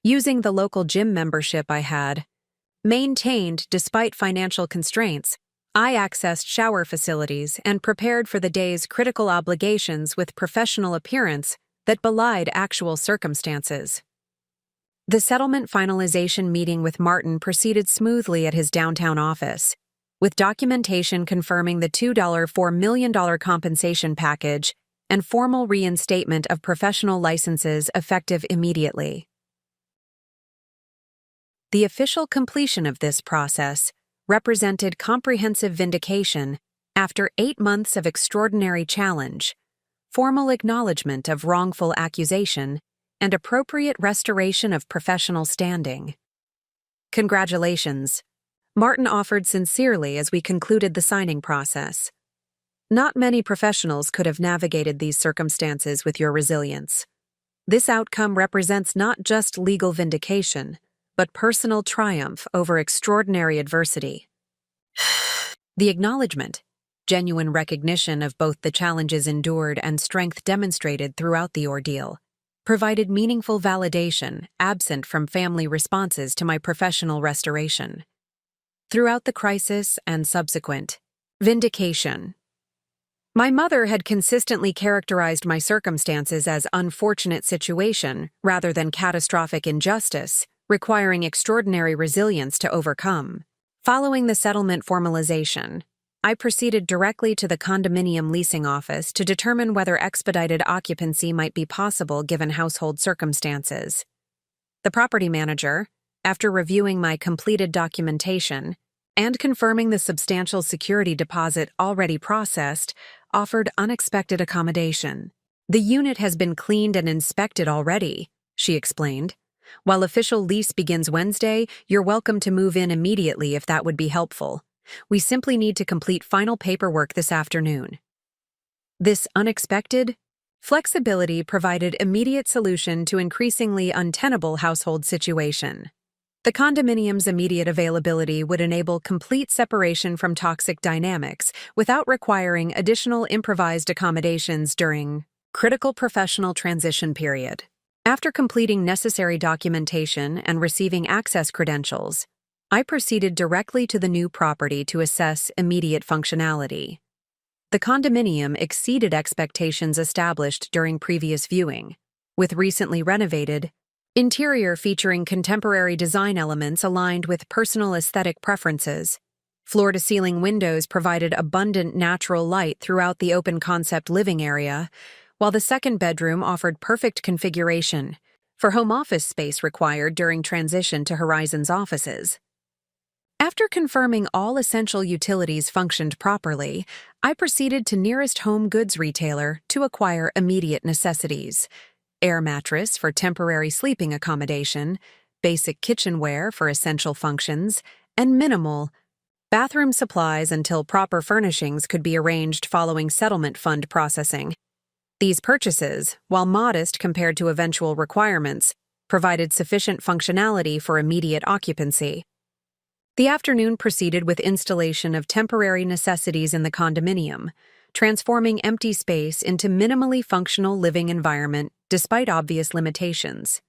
Using the local gym membership I had maintained despite financial constraints, I accessed shower facilities and prepared for the day's critical obligations with professional appearance that belied actual circumstances. The settlement finalization meeting with Martin proceeded smoothly at his downtown office, with documentation confirming the $2.4 million compensation package and formal reinstatement of professional licenses effective immediately. The official completion of this process represented comprehensive vindication after 8 months of extraordinary challenge, formal acknowledgement of wrongful accusation, and appropriate restoration of professional standing. "Congratulations," Martin offered sincerely as we concluded the signing process. "Not many professionals could have navigated these circumstances with your resilience. This outcome represents not just legal vindication, but personal triumph over extraordinary adversity." The acknowledgement, genuine recognition of both the challenges endured and strength demonstrated throughout the ordeal, provided meaningful validation absent from family responses to my professional restoration. Throughout the crisis and subsequent vindication, my mother had consistently characterized my circumstances as unfortunate situation rather than catastrophic injustice, requiring extraordinary resilience to overcome. Following the settlement formalization, I proceeded directly to the condominium leasing office to determine whether expedited occupancy might be possible given household circumstances. The property manager, after reviewing my completed documentation and confirming the substantial security deposit already processed, offered unexpected accommodation. "The unit has been cleaned and inspected already," she explained. "While official lease begins Wednesday, you're welcome to move in immediately if that would be helpful. We simply need to complete final paperwork this afternoon." This unexpected flexibility provided immediate solution to increasingly untenable household situation. The condominium's immediate availability would enable complete separation from toxic dynamics without requiring additional improvised accommodations during critical professional transition period. After completing necessary documentation and receiving access credentials, I proceeded directly to the new property to assess immediate functionality. The condominium exceeded expectations established during previous viewing, with recently renovated interior featuring contemporary design elements aligned with personal aesthetic preferences. Floor-to-ceiling windows provided abundant natural light throughout the open-concept living area, while the second bedroom offered perfect configuration for home office space required during transition to Horizon's offices. After confirming all essential utilities functioned properly, I proceeded to nearest home goods retailer to acquire immediate necessities: air mattress for temporary sleeping accommodation, basic kitchenware for essential functions, and minimal bathroom supplies until proper furnishings could be arranged following settlement fund processing. These purchases, while modest compared to eventual requirements, provided sufficient functionality for immediate occupancy. The afternoon proceeded with installation of temporary necessities in the condominium, transforming empty space into minimally functional living environment despite obvious limitations.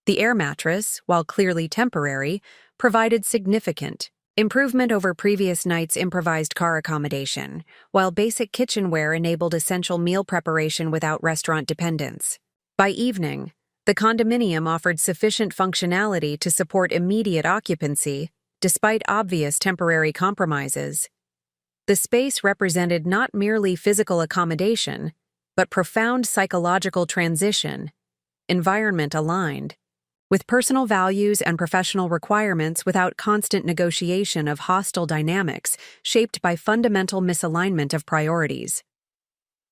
The air mattress, while clearly temporary, provided significant improvement over previous night's improvised car accommodation, while basic kitchenware enabled essential meal preparation without restaurant dependence. By evening, the condominium offered sufficient functionality to support immediate occupancy, despite obvious temporary compromises. The space represented not merely physical accommodation, but profound psychological transition, environment aligned, with personal values and professional requirements without constant negotiation of hostile dynamics shaped by fundamental misalignment of priorities.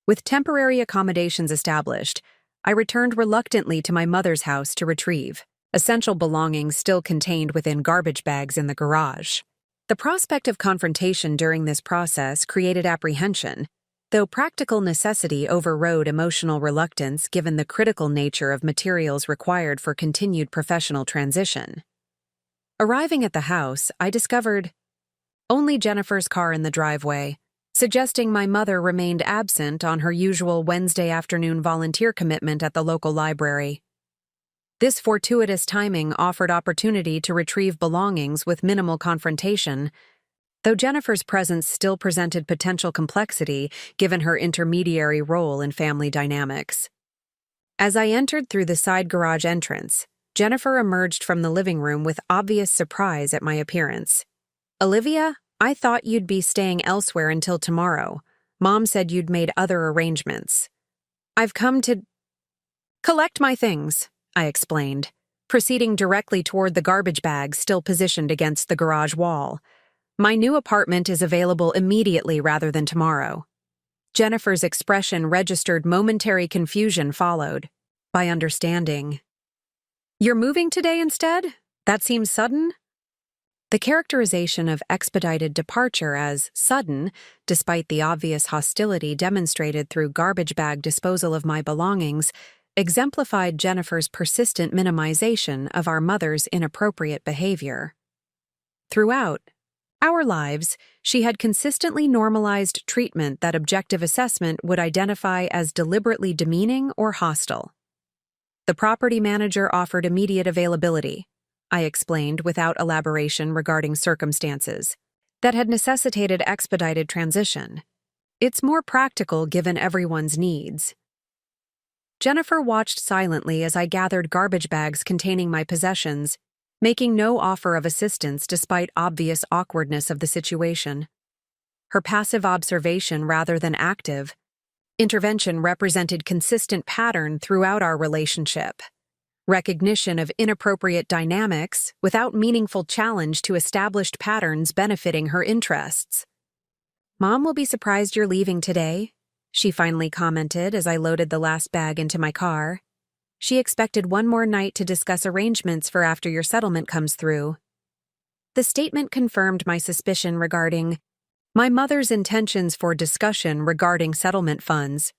With temporary accommodations established, I returned reluctantly to my mother's house to retrieve essential belongings still contained within garbage bags in the garage. The prospect of confrontation during this process created apprehension, though practical necessity overrode emotional reluctance given the critical nature of materials required for continued professional transition. Arriving at the house, I discovered only Jennifer's car in the driveway, suggesting my mother remained absent on her usual Wednesday afternoon volunteer commitment at the local library. This fortuitous timing offered opportunity to retrieve belongings with minimal confrontation, though Jennifer's presence still presented potential complexity given her intermediary role in family dynamics. As I entered through the side garage entrance, Jennifer emerged from the living room with obvious surprise at my appearance. "Olivia, I thought you'd be staying elsewhere until tomorrow. Mom said you'd made other arrangements." "I've come to collect my things," I explained, proceeding directly toward the garbage bag still positioned against the garage wall. "My new apartment is available immediately rather than tomorrow." Jennifer's expression registered momentary confusion followed by understanding. "You're moving today instead? That seems sudden?" The characterization of expedited departure as sudden, despite the obvious hostility demonstrated through garbage bag disposal of my belongings, exemplified Jennifer's persistent minimization of our mother's inappropriate behavior. Throughout our lives, she had consistently normalized treatment that objective assessment would identify as deliberately demeaning or hostile. The property manager offered immediate availability, I explained without elaboration regarding circumstances, that had necessitated expedited transition. It's more practical given everyone's needs. Jennifer watched silently as I gathered garbage bags containing my possessions, making no offer of assistance despite obvious awkwardness of the situation. Her passive observation rather than active intervention represented consistent pattern throughout our relationship. Recognition of inappropriate dynamics without meaningful challenge to established patterns benefiting her interests. "Mom will be surprised you're leaving today," she finally commented as I loaded the last bag into my car. "She expected one more night to discuss arrangements for after your settlement comes through." the statement confirmed my suspicion regarding my mother's intentions for discussion regarding settlement funds,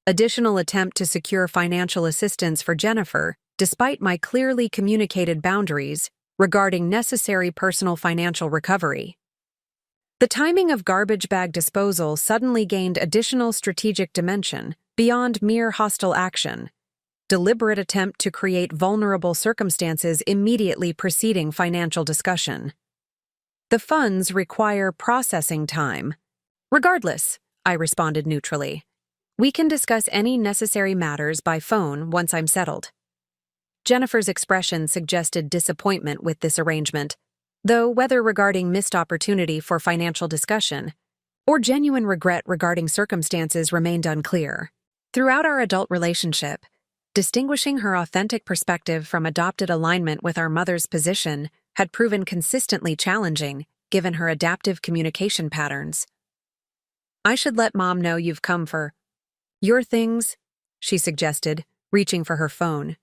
additional attempt to secure financial assistance for Jennifer, despite my clearly communicated boundaries regarding necessary personal financial recovery. The timing of garbage bag disposal suddenly gained additional strategic dimension beyond mere hostile action. Deliberate attempt to create vulnerable circumstances immediately preceding financial discussion. The funds require processing time. Regardless, I responded neutrally. We can discuss any necessary matters by phone once I'm settled. Jennifer's expression suggested disappointment with this arrangement, though whether regarding missed opportunity for financial discussion or genuine regret regarding circumstances remained unclear. Throughout our adult relationship, distinguishing her authentic perspective from adopted alignment with our mother's position had proven consistently challenging, given her adaptive communication patterns. I should let Mom know you've come for your things, she suggested, reaching for her phone.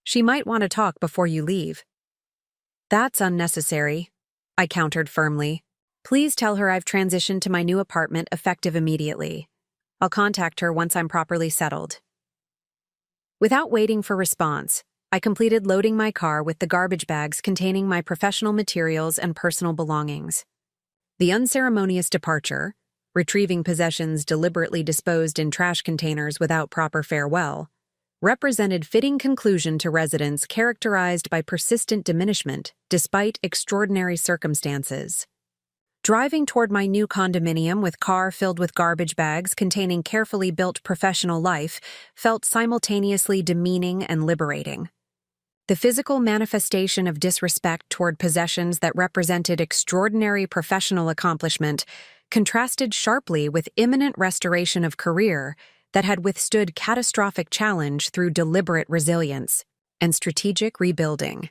She might want to talk before you leave. That's unnecessary, I countered firmly. Please tell her I've transitioned to my new apartment effective immediately. I'll contact her once I'm properly settled. Without waiting for response, I completed loading my car with the garbage bags containing my professional materials and personal belongings. The unceremonious departure, retrieving possessions deliberately disposed in trash containers without proper farewell, represented fitting conclusion to residents characterized by persistent diminishment despite extraordinary circumstances. Driving toward my new condominium with car filled with garbage bags containing carefully built professional life felt simultaneously demeaning and liberating. The physical manifestation of disrespect toward possessions that represented extraordinary professional accomplishment contrasted sharply with imminent restoration of career that had withstood catastrophic challenge through deliberate resilience and strategic rebuilding.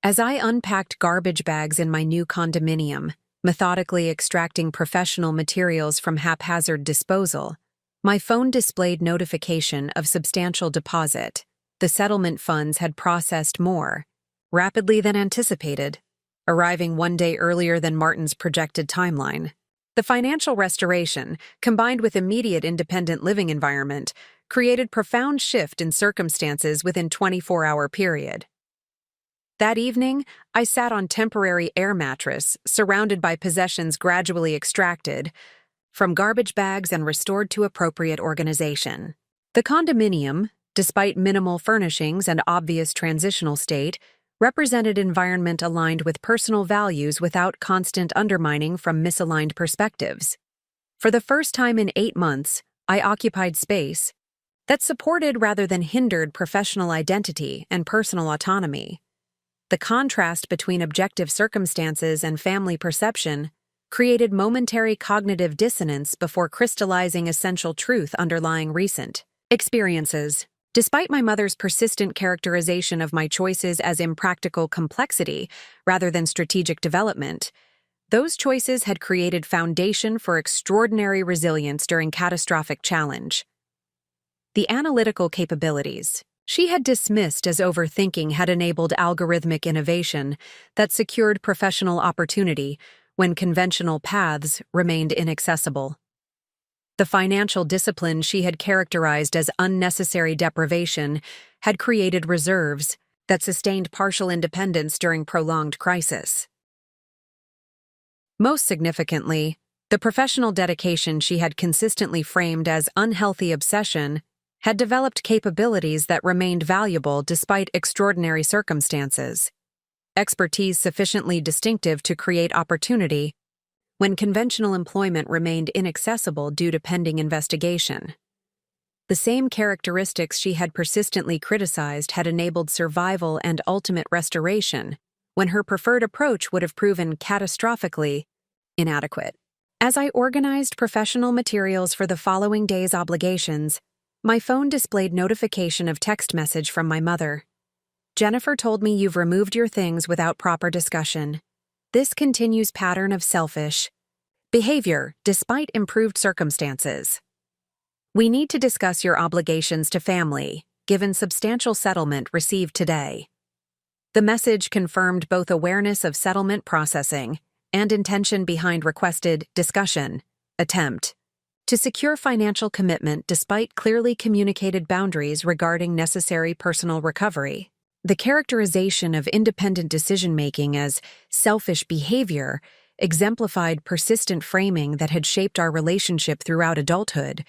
As I unpacked garbage bags in my new condominium, methodically extracting professional materials from haphazard disposal, my phone displayed notification of substantial deposit. The settlement funds had processed more rapidly than anticipated, arriving one day earlier than Martin's projected timeline. The financial restoration, combined with immediate independent living environment, created profound shift in circumstances within 24-hour period. That evening, I sat on temporary air mattress, surrounded by possessions gradually extracted from garbage bags and restored to appropriate organization. The condominium, despite minimal furnishings and obvious transitional state, represented environment aligned with personal values without constant undermining from misaligned perspectives. For the first time in 8 months, I occupied space that supported rather than hindered professional identity and personal autonomy. The contrast between objective circumstances and family perception created momentary cognitive dissonance before crystallizing essential truth underlying recent experiences. Despite my mother's persistent characterization of my choices as impractical complexity rather than strategic development, those choices had created foundation for extraordinary resilience during catastrophic challenge. The analytical capabilities she had dismissed as overthinking had enabled algorithmic innovation that secured professional opportunity when conventional paths remained inaccessible. The financial discipline she had characterized as unnecessary deprivation had created reserves that sustained partial independence during prolonged crisis. Most significantly, the professional dedication she had consistently framed as unhealthy obsession had developed capabilities that remained valuable despite extraordinary circumstances. Expertise sufficiently distinctive to create opportunity when conventional employment remained inaccessible due to pending investigation. The same characteristics she had persistently criticized had enabled survival and ultimate restoration when her preferred approach would have proven catastrophically inadequate. As I organized professional materials for the following day's obligations, my phone displayed notification of text message from my mother. Jennifer told me you've removed your things without proper discussion. This continues pattern of selfish behavior despite improved circumstances. We need to discuss your obligations to family, given substantial settlement received today. The message confirmed both awareness of settlement processing and intention behind requested discussion attempt to secure financial commitment despite clearly communicated boundaries regarding necessary personal recovery. The characterization of independent decision-making as selfish behavior exemplified persistent framing that had shaped our relationship throughout adulthood.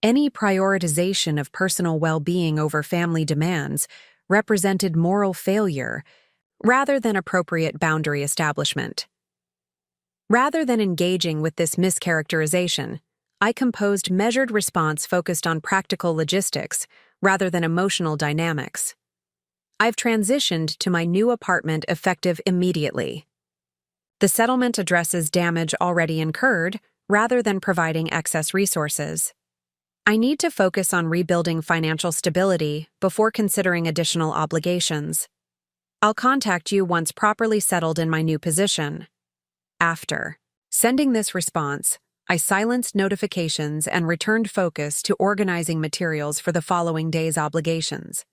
Any prioritization of personal well-being over family demands represented moral failure rather than appropriate boundary establishment. Rather than engaging with this mischaracterization, I composed measured response focused on practical logistics rather than emotional dynamics. I've transitioned to my new apartment effective immediately. The settlement addresses damage already incurred rather than providing excess resources. I need to focus on rebuilding financial stability before considering additional obligations. I'll contact you once properly settled in my new position. After sending this response, I silenced notifications and returned focus to organizing materials for the following day's obligations.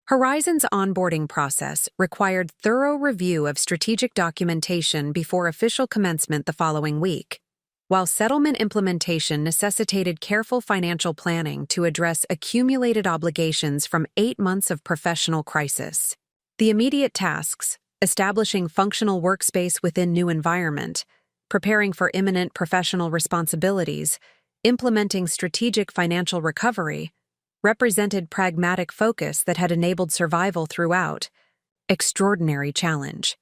Horizon's onboarding process required thorough review of strategic documentation before official commencement the following week, while settlement implementation necessitated careful financial planning to address accumulated obligations from 8 months of professional crisis. The immediate tasks, establishing functional workspace within new environment, preparing for imminent professional responsibilities, implementing strategic financial recovery, represented pragmatic focus that had enabled survival throughout. Extraordinary challenge.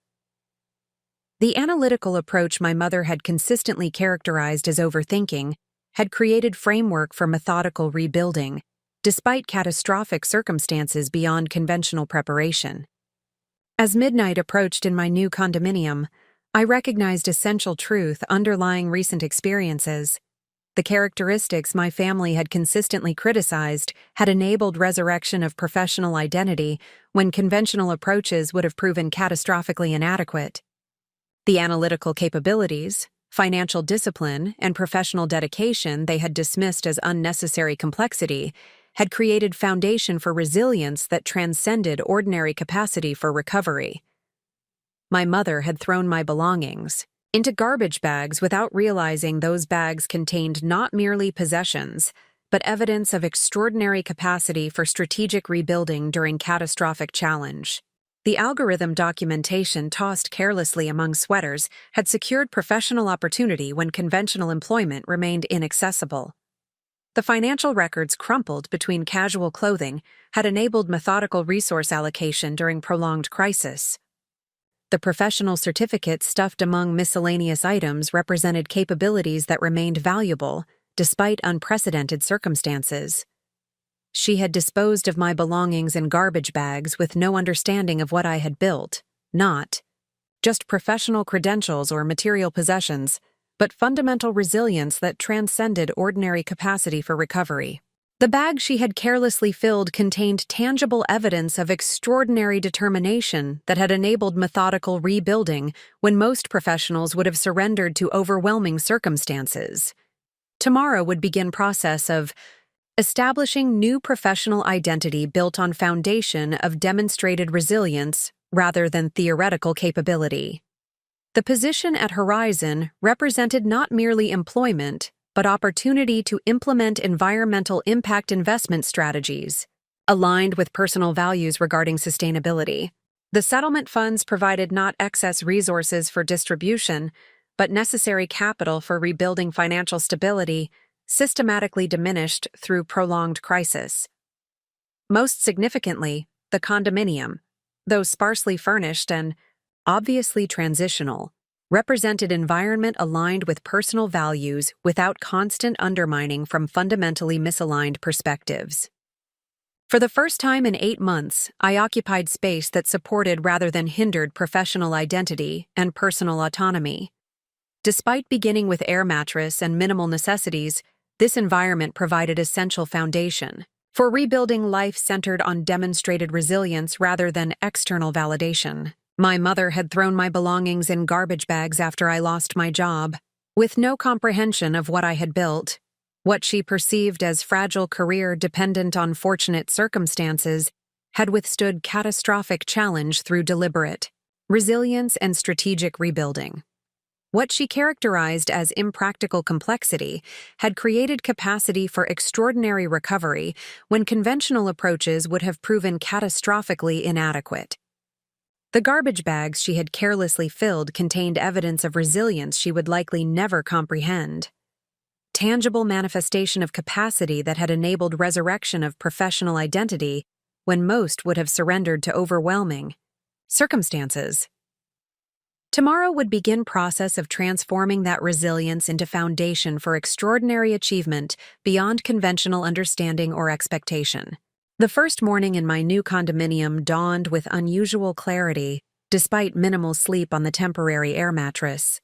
The analytical approach my mother had consistently characterized as overthinking had created framework for methodical rebuilding, despite catastrophic circumstances beyond conventional preparation. As midnight approached in my new condominium, I recognized essential truth underlying recent experiences. The characteristics my family had consistently criticized had enabled resurrection of professional identity when conventional approaches would have proven catastrophically inadequate. The analytical capabilities, financial discipline, and professional dedication they had dismissed as unnecessary complexity had created foundation for resilience that transcended ordinary capacity for recovery. My mother had thrown my belongings into garbage bags without realizing those bags contained not merely possessions, but evidence of extraordinary capacity for strategic rebuilding during catastrophic challenge. The algorithm documentation tossed carelessly among sweaters had secured professional opportunity when conventional employment remained inaccessible. The financial records crumpled between casual clothing had enabled methodical resource allocation during prolonged crisis. The professional certificates stuffed among miscellaneous items represented capabilities that remained valuable, despite unprecedented circumstances. She had disposed of my belongings in garbage bags with no understanding of what I had built, not just professional credentials or material possessions, but fundamental resilience that transcended ordinary capacity for recovery. The bag she had carelessly filled contained tangible evidence of extraordinary determination that had enabled methodical rebuilding when most professionals would have surrendered to overwhelming circumstances. Tomorrow would begin process of establishing new professional identity built on foundation of demonstrated resilience rather than theoretical capability. The position at Horizon represented not merely employment, but opportunity to implement environmental impact investment strategies, aligned with personal values regarding sustainability. The settlement funds provided not excess resources for distribution, but necessary capital for rebuilding financial stability, systematically diminished through prolonged crisis. Most significantly, the condominium, though sparsely furnished and obviously transitional, represented environment aligned with personal values without constant undermining from fundamentally misaligned perspectives. For the first time in 8 months, I occupied space that supported rather than hindered professional identity and personal autonomy. Despite beginning with air mattress and minimal necessities, this environment provided essential foundation for rebuilding life centered on demonstrated resilience rather than external validation. My mother had thrown my belongings in garbage bags after I lost my job, with no comprehension of what I had built. What she perceived as fragile career dependent on fortunate circumstances had withstood catastrophic challenge through deliberate resilience and strategic rebuilding. What she characterized as impractical complexity had created capacity for extraordinary recovery when conventional approaches would have proven catastrophically inadequate. The garbage bags she had carelessly filled contained evidence of resilience she would likely never comprehend. Tangible manifestation of capacity that had enabled resurrection of professional identity when most would have surrendered to overwhelming circumstances. Tomorrow would begin process of transforming that resilience into foundation for extraordinary achievement beyond conventional understanding or expectation. The first morning in my new condominium dawned with unusual clarity, despite minimal sleep on the temporary air mattress.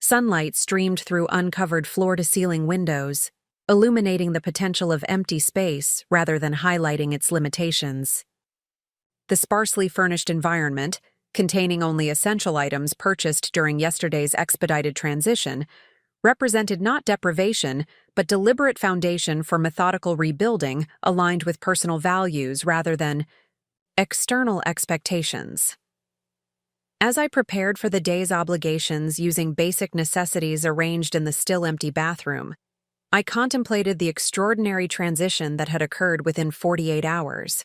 Sunlight streamed through uncovered floor-to-ceiling windows, illuminating the potential of empty space rather than highlighting its limitations. The sparsely furnished environment, containing only essential items purchased during yesterday's expedited transition, represented not deprivation, but deliberate foundation for methodical rebuilding aligned with personal values rather than external expectations. As I prepared for the day's obligations using basic necessities arranged in the still empty bathroom, I contemplated the extraordinary transition that had occurred within 48 hours.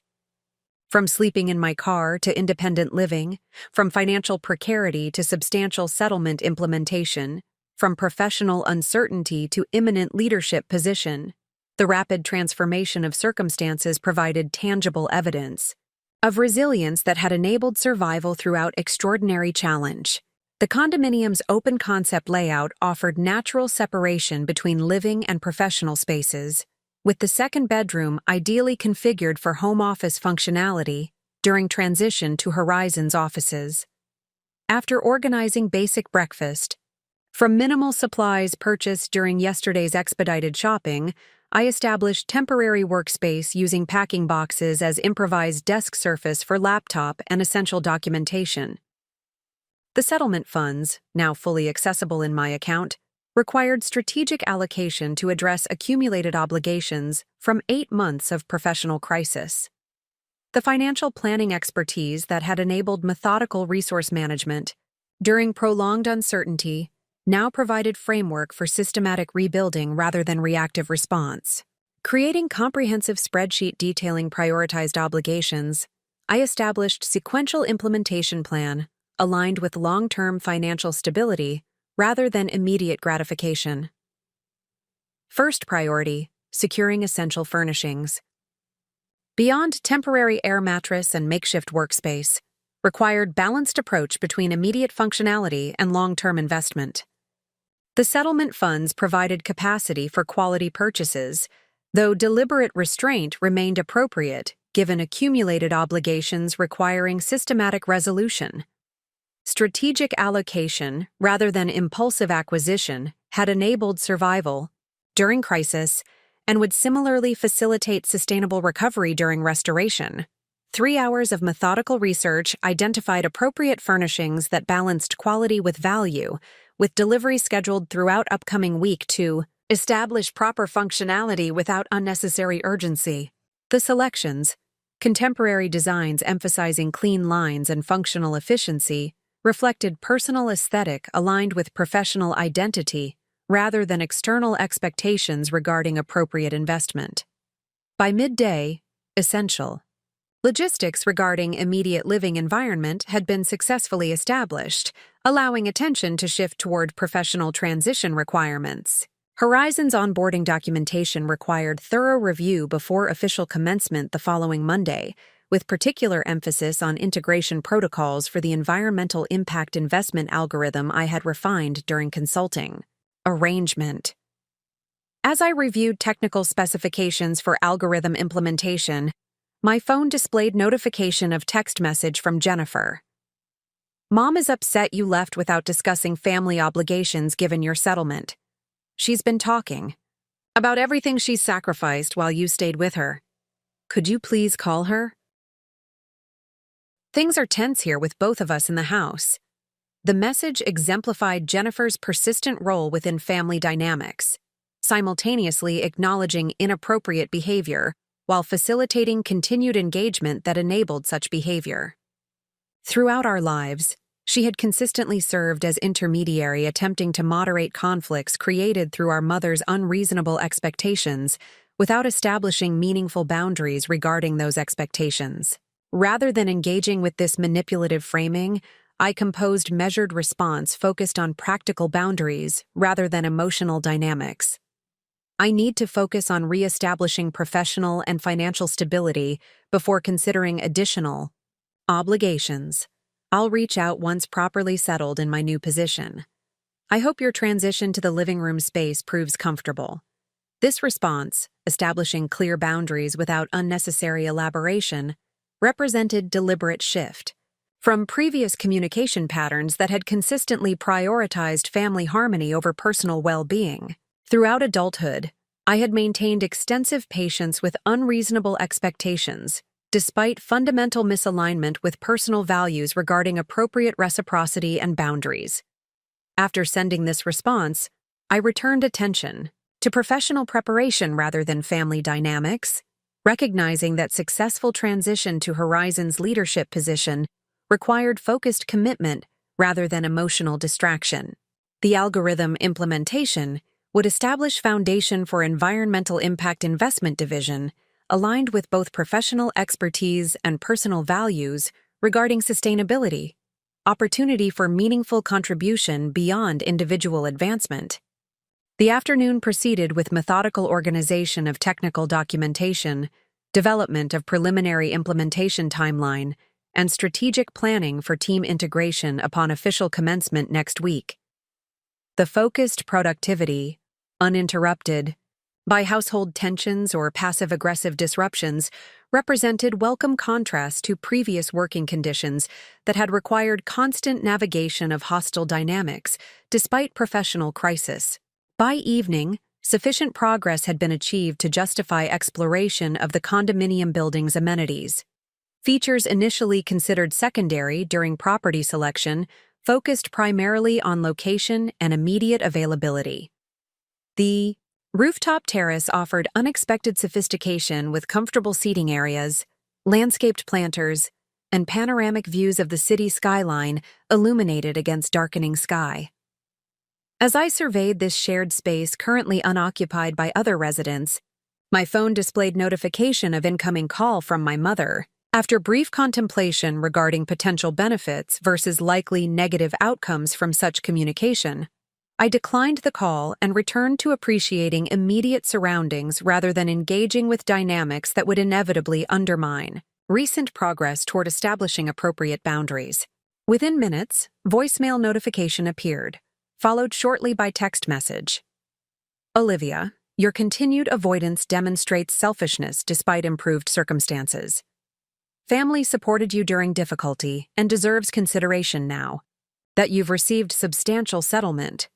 From sleeping in my car to independent living, from financial precarity to substantial settlement implementation, from professional uncertainty to imminent leadership position, the rapid transformation of circumstances provided tangible evidence of resilience that had enabled survival throughout extraordinary challenge. The condominium's open concept layout offered natural separation between living and professional spaces, with the second bedroom ideally configured for home office functionality during transition to Horizon's offices. After organizing basic breakfast, from minimal supplies purchased during yesterday's expedited shopping, I established temporary workspace using packing boxes as improvised desk surface for laptop and essential documentation. The settlement funds, now fully accessible in my account, required strategic allocation to address accumulated obligations from 8 months of professional crisis. The financial planning expertise that had enabled methodical resource management during prolonged uncertainty now provided framework for systematic rebuilding rather than reactive response. Creating comprehensive spreadsheet detailing prioritized obligations, I established sequential implementation plan aligned with long-term financial stability rather than immediate gratification. First priority, securing essential furnishings. Beyond temporary air mattress and makeshift workspace, required balanced approach between immediate functionality and long-term investment. The settlement funds provided capacity for quality purchases, though deliberate restraint remained appropriate given accumulated obligations requiring systematic resolution. Strategic allocation, rather than impulsive acquisition, had enabled survival during crisis and would similarly facilitate sustainable recovery during restoration. 3 hours of methodical research identified appropriate furnishings that balanced quality with value, with delivery scheduled throughout upcoming week to establish proper functionality without unnecessary urgency. The selections, contemporary designs emphasizing clean lines and functional efficiency, reflected personal aesthetic aligned with professional identity rather than external expectations regarding appropriate investment. By midday, essential logistics regarding immediate living environment had been successfully established, allowing attention to shift toward professional transition requirements. Horizon's onboarding documentation required thorough review before official commencement the following Monday, with particular emphasis on integration protocols for the environmental impact investment algorithm I had refined during consulting. Arrangement. As I reviewed technical specifications for algorithm implementation, my phone displayed notification of text message from Jennifer. Mom is upset you left without discussing family obligations given your settlement. She's been talking about everything she's sacrificed while you stayed with her. Could you please call her? Things are tense here with both of us in the house. The message exemplified Jennifer's persistent role within family dynamics, simultaneously acknowledging inappropriate behavior while facilitating continued engagement that enabled such behavior. Throughout our lives, she had consistently served as intermediary, attempting to moderate conflicts created through our mother's unreasonable expectations without establishing meaningful boundaries regarding those expectations. Rather than engaging with this manipulative framing, I composed measured response focused on practical boundaries rather than emotional dynamics. I need to focus on reestablishing professional and financial stability before considering additional obligations. I'll reach out once properly settled in my new position. I hope your transition to the living room space proves comfortable. This response, establishing clear boundaries without unnecessary elaboration, represented deliberate shift from previous communication patterns that had consistently prioritized family harmony over personal well-being. Throughout adulthood, I had maintained extensive patience with unreasonable expectations, despite fundamental misalignment with personal values regarding appropriate reciprocity and boundaries. After sending this response, I returned attention to professional preparation rather than family dynamics, recognizing that successful transition to Horizon's leadership position required focused commitment rather than emotional distraction. The algorithm implementation would establish foundation for environmental impact investment division aligned with both professional expertise and personal values regarding sustainability, opportunity for meaningful contribution beyond individual advancement. The afternoon proceeded with methodical organization of technical documentation, development of preliminary implementation timeline, and strategic planning for team integration upon official commencement next week. The focused productivity, uninterrupted by household tensions or passive-aggressive disruptions, represented welcome contrast to previous working conditions that had required constant navigation of hostile dynamics despite professional crisis. By evening, sufficient progress had been achieved to justify exploration of the condominium building's amenities. Features initially considered secondary during property selection focused primarily on location and immediate availability. The rooftop terrace offered unexpected sophistication with comfortable seating areas, landscaped planters, and panoramic views of the city skyline illuminated against darkening sky. As I surveyed this shared space currently unoccupied by other residents, my phone displayed notification of incoming call from my mother. After brief contemplation regarding potential benefits versus likely negative outcomes from such communication, I declined the call and returned to appreciating immediate surroundings rather than engaging with dynamics that would inevitably undermine recent progress toward establishing appropriate boundaries. Within minutes, voicemail notification appeared, followed shortly by text message. Olivia, your continued avoidance demonstrates selfishness despite improved circumstances. Family supported you during difficulty and deserves consideration now that you've received substantial settlement.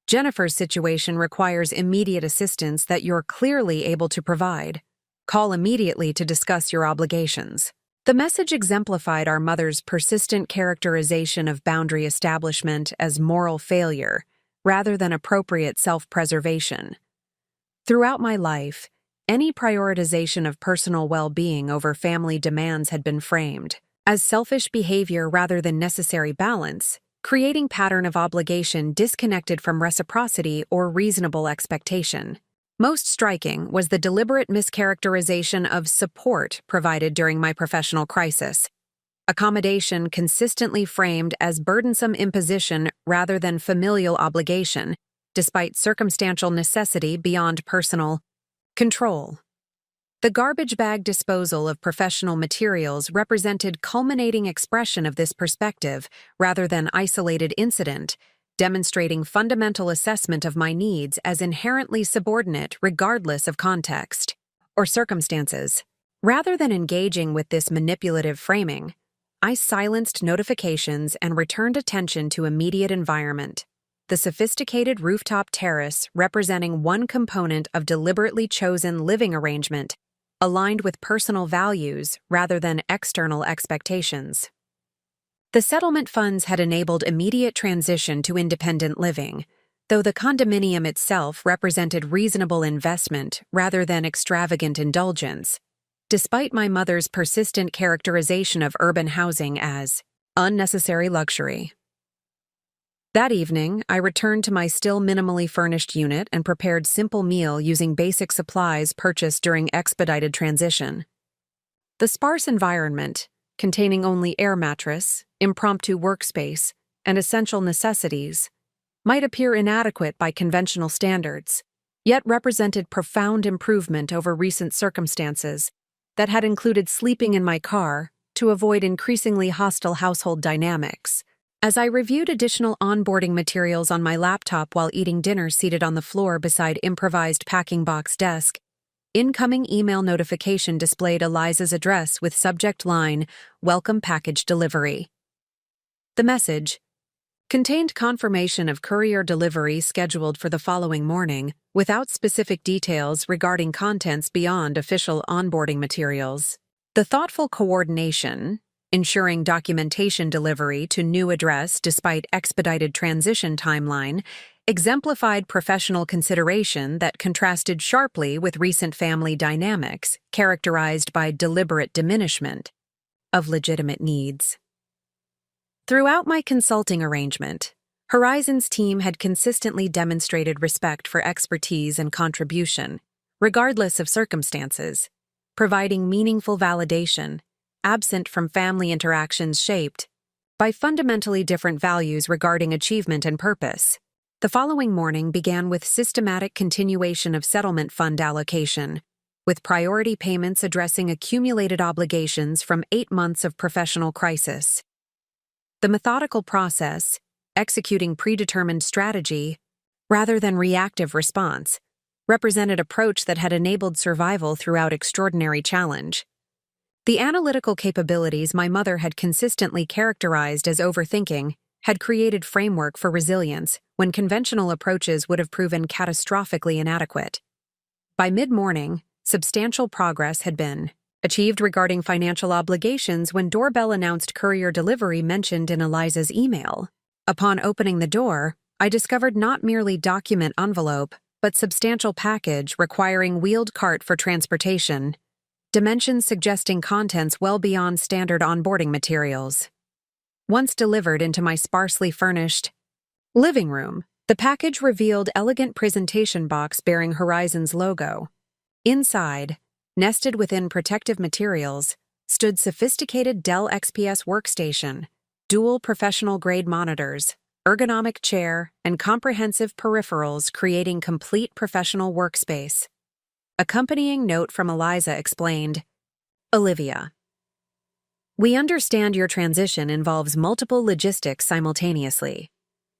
Jennifer's situation requires immediate assistance that you're clearly able to provide. Call immediately to discuss your obligations. The message exemplified our mother's persistent characterization of boundary establishment as moral failure rather than appropriate self-preservation. Throughout my life, any prioritization of personal well-being over family demands had been framed as selfish behavior rather than necessary balance, creating pattern of obligation disconnected from reciprocity or reasonable expectation. Most striking was the deliberate mischaracterization of support provided during my professional crisis. Accommodation consistently framed as burdensome imposition rather than familial obligation, despite circumstantial necessity beyond personal control. The garbage bag disposal of professional materials represented culminating expression of this perspective rather than isolated incident, demonstrating fundamental assessment of my needs as inherently subordinate regardless of context or circumstances. Rather than engaging with this manipulative framing, I silenced notifications and returned attention to immediate environment. The sophisticated rooftop terrace representing one component of deliberately chosen living arrangement, aligned with personal values rather than external expectations. The settlement funds had enabled immediate transition to independent living, though the condominium itself represented reasonable investment rather than extravagant indulgence. despite my mother's persistent characterization of urban housing as unnecessary luxury. That evening, I returned to my still minimally furnished unit and prepared simple meal using basic supplies purchased during expedited transition. The sparse environment, containing only air mattress, impromptu workspace, and essential necessities, might appear inadequate by conventional standards, yet represented profound improvement over recent circumstances that had included sleeping in my car to avoid increasingly hostile household dynamics. As I reviewed additional onboarding materials on my laptop while eating dinner seated on the floor beside improvised packing box desk, incoming email notification displayed Eliza's address with subject line, "Welcome Package Delivery." The message contained confirmation of courier delivery scheduled for the following morning, without specific details regarding contents beyond official onboarding materials. The thoughtful coordination, ensuring documentation delivery to new address despite expedited transition timeline, exemplified professional consideration that contrasted sharply with recent family dynamics characterized by deliberate diminishment of legitimate needs. Throughout my consulting arrangement, Horizon's team had consistently demonstrated respect for expertise and contribution, regardless of circumstances, providing meaningful validation absent from family interactions shaped by fundamentally different values regarding achievement and purpose. The following morning began with systematic continuation of settlement fund allocation, with priority payments addressing accumulated obligations from 8 months of professional crisis. The methodical process, executing predetermined strategy rather than reactive response, represented approach that had enabled survival throughout extraordinary challenge. The analytical capabilities my mother had consistently characterized as overthinking had created framework for resilience when conventional approaches would have proven catastrophically inadequate. By mid-morning, substantial progress had been achieved regarding financial obligations when doorbell announced courier delivery mentioned in Eliza's email. Upon opening the door, I discovered not merely document envelope, but substantial package requiring wheeled cart for transportation, dimensions suggesting contents well beyond standard onboarding materials. Once delivered into my sparsely furnished living room, the package revealed elegant presentation box bearing Horizon's logo. Inside, nested within protective materials, stood sophisticated Dell XPS workstation, dual professional-grade monitors, ergonomic chair, and comprehensive peripherals creating complete professional workspace. Accompanying note from Eliza explained, "Olivia, we understand your transition involves multiple logistics simultaneously.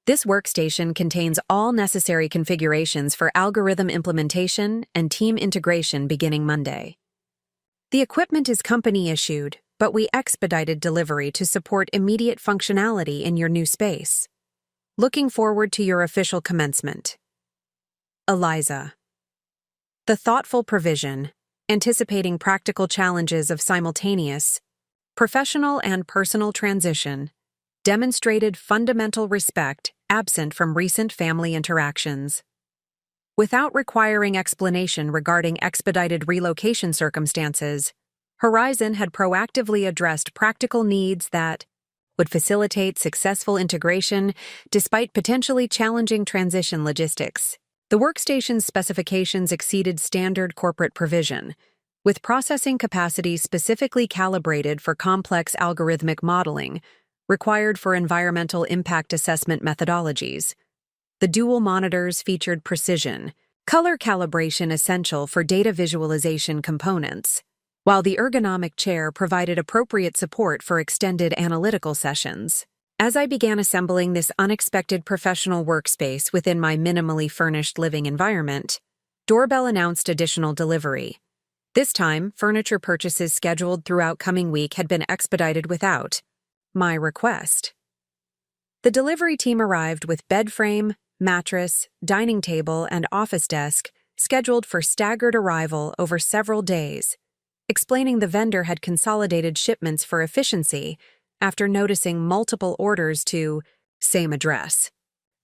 This workstation contains all necessary configurations for algorithm implementation and team integration beginning Monday. The equipment is company-issued, but we expedited delivery to support immediate functionality in your new space. Looking forward to your official commencement. Eliza." The thoughtful provision, anticipating practical challenges of simultaneous, professional and personal transition, demonstrated fundamental respect absent from recent family interactions. Without requiring explanation regarding expedited relocation circumstances, Horizon had proactively addressed practical needs that would facilitate successful integration despite potentially challenging transition logistics. The workstation's specifications exceeded standard corporate provision, with processing capacity specifically calibrated for complex algorithmic modeling required for environmental impact assessment methodologies. The dual monitors featured precision, color calibration essential for data visualization components, while the ergonomic chair provided appropriate support for extended analytical sessions. As I began assembling this unexpected professional workspace within my minimally furnished living environment, doorbell announced additional delivery. This time, furniture purchases scheduled throughout coming week had been expedited without my request. The delivery team arrived with bed frame, mattress, dining table, and office desk scheduled for staggered arrival over several days, explaining the vendor had consolidated shipments for efficiency after noticing multiple orders to same address.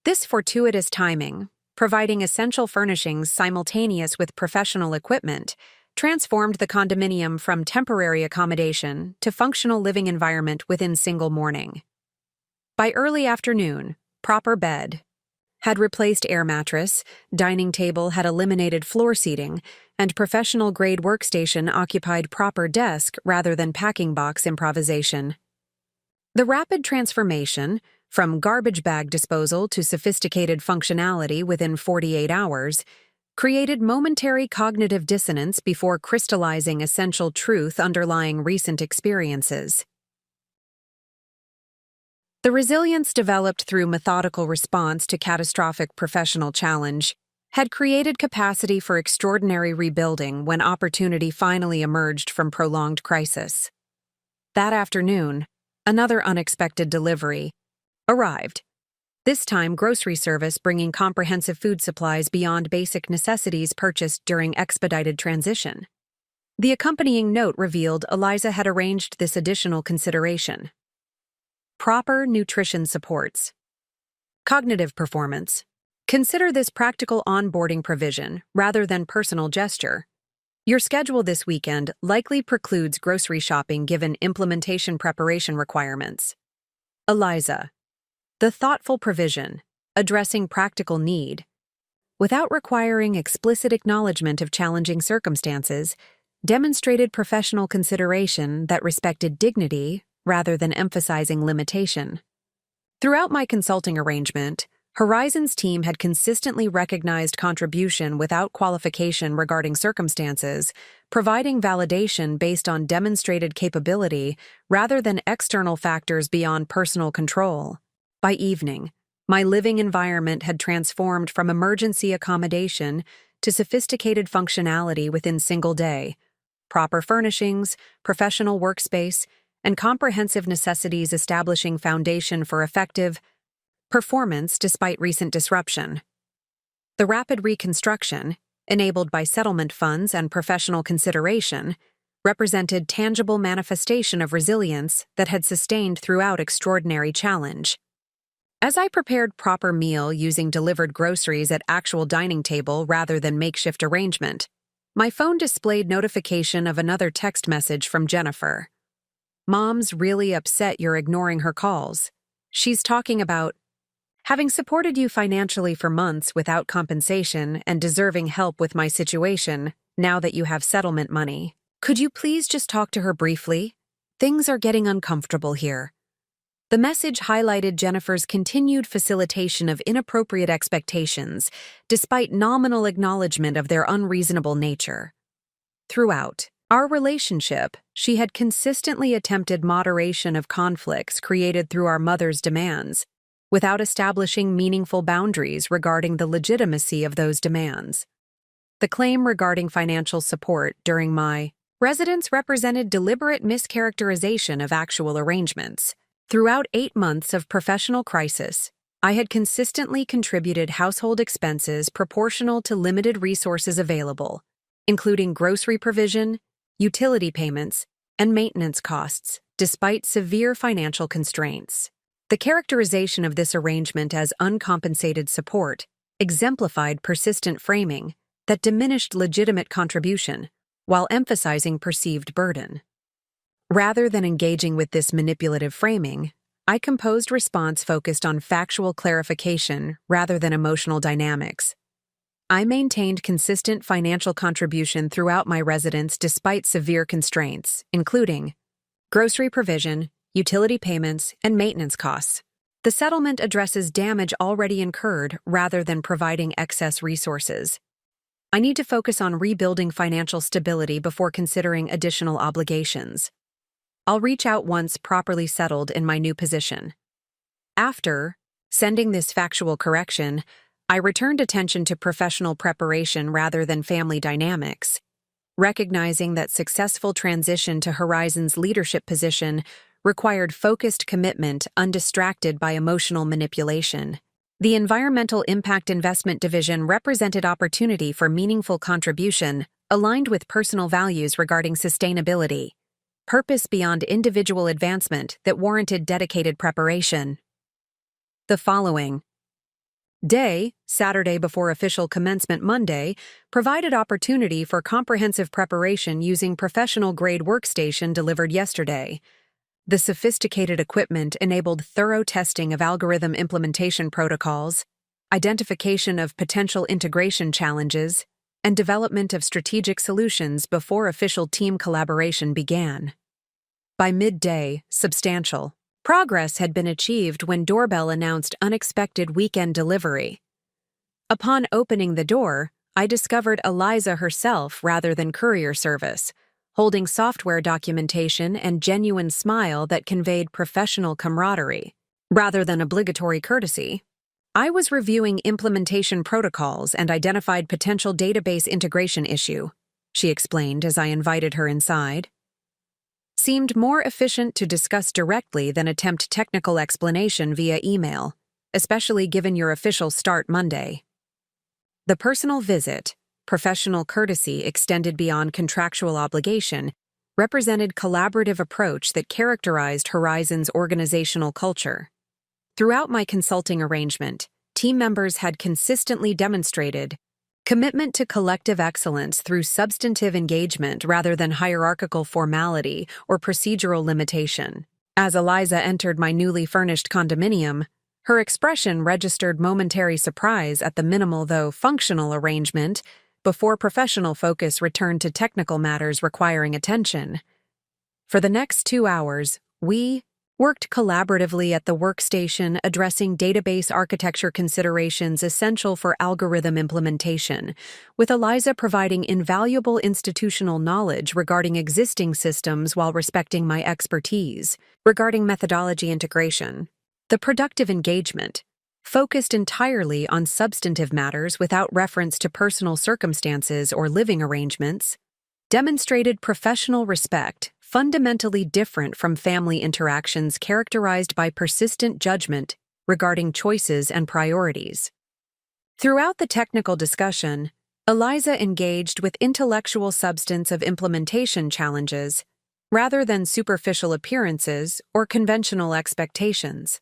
This fortuitous timing, providing essential furnishings simultaneous with professional equipment, transformed the condominium from temporary accommodation to functional living environment within single morning. By early afternoon, proper bed had replaced air mattress, dining table had eliminated floor seating, and professional-grade workstation occupied proper desk rather than packing box improvisation. The rapid transformation, from garbage bag disposal to sophisticated functionality within 48 hours, created momentary cognitive dissonance before crystallizing essential truth underlying recent experiences. The resilience developed through methodical response to catastrophic professional challenge had created capacity for extraordinary rebuilding when opportunity finally emerged from prolonged crisis. That afternoon, another unexpected delivery arrived. This time, grocery service bringing comprehensive food supplies beyond basic necessities purchased during expedited transition. The accompanying note revealed Eliza had arranged this additional consideration. Proper nutrition supports. Cognitive performance. Consider this practical onboarding provision rather than personal gesture. Your schedule this weekend likely precludes grocery shopping given implementation preparation requirements. Eliza. The thoughtful provision, addressing practical need, without requiring explicit acknowledgement of challenging circumstances, demonstrated professional consideration that respected dignity rather than emphasizing limitation. Throughout my consulting arrangement, Horizon's team had consistently recognized contribution without qualification regarding circumstances, providing validation based on demonstrated capability rather than external factors beyond personal control. By evening, my living environment had transformed from emergency accommodation to sophisticated functionality within single day. Proper furnishings, professional workspace, and comprehensive necessities establishing foundation for effective performance despite recent disruption. The rapid reconstruction, enabled by settlement funds and professional consideration, represented tangible manifestation of resilience that had sustained throughout extraordinary challenge. As I prepared proper meal using delivered groceries at actual dining table rather than makeshift arrangement, my phone displayed notification of another text message from Jennifer. Mom's really upset you're ignoring her calls. She's talking about having supported you financially for months without compensation and deserving help with my situation, now that you have settlement money. Could you please just talk to her briefly? Things are getting uncomfortable here. The message highlighted Jennifer's continued facilitation of inappropriate expectations, despite nominal acknowledgement of their unreasonable nature. Throughout our relationship, she had consistently attempted moderation of conflicts created through our mother's demands, without establishing meaningful boundaries regarding the legitimacy of those demands. The claim regarding financial support during my residence represented deliberate mischaracterization of actual arrangements. Throughout 8 months of professional crisis, I had consistently contributed household expenses proportional to limited resources available, including grocery provision, utility payments, and maintenance costs, despite severe financial constraints. The characterization of this arrangement as uncompensated support exemplified persistent framing that diminished legitimate contribution while emphasizing perceived burden. Rather than engaging with this manipulative framing, I composed response focused on factual clarification rather than emotional dynamics. I maintained consistent financial contribution throughout my residence despite severe constraints, including grocery provision, utility payments, and maintenance costs. The settlement addresses damage already incurred rather than providing excess resources. I need to focus on rebuilding financial stability before considering additional obligations. I'll reach out once properly settled in my new position. After sending this factual correction, I returned attention to professional preparation rather than family dynamics, recognizing that successful transition to Horizon's leadership position required focused commitment undistracted by emotional manipulation. The Environmental Impact Investment Division represented opportunity for meaningful contribution aligned with personal values regarding sustainability, purpose beyond individual advancement that warranted dedicated preparation. The following Day, Saturday before official commencement Monday, provided opportunity for comprehensive preparation using professional-grade workstation delivered yesterday. The sophisticated equipment enabled thorough testing of algorithm implementation protocols, identification of potential integration challenges, and development of strategic solutions before official team collaboration began. By midday, substantial progress had been achieved when doorbell announced unexpected weekend delivery. Upon opening the door, I discovered Eliza herself rather than courier service, holding software documentation and genuine smile that conveyed professional camaraderie, rather than obligatory courtesy. I was reviewing implementation protocols and identified potential database integration issue, she explained as I invited her inside. Seemed more efficient to discuss directly than attempt technical explanation via email, especially given your official start Monday. The personal visit, professional courtesy extended beyond contractual obligation, represented collaborative approach that characterized Horizon's organizational culture. Throughout my consulting arrangement, team members had consistently demonstrated commitment to collective excellence through substantive engagement rather than hierarchical formality or procedural limitation. As Eliza entered my newly furnished condominium, her expression registered momentary surprise at the minimal though functional arrangement before professional focus returned to technical matters requiring attention. For the next 2 hours, we worked collaboratively at the workstation addressing database architecture considerations essential for algorithm implementation, with Eliza providing invaluable institutional knowledge regarding existing systems while respecting my expertise. Regarding methodology integration, the productive engagement, focused entirely on substantive matters without reference to personal circumstances or living arrangements, demonstrated professional respect fundamentally different from family interactions characterized by persistent judgment regarding choices and priorities. Throughout the technical discussion, Eliza engaged with intellectual substance of implementation challenges rather than superficial appearances or conventional expectations.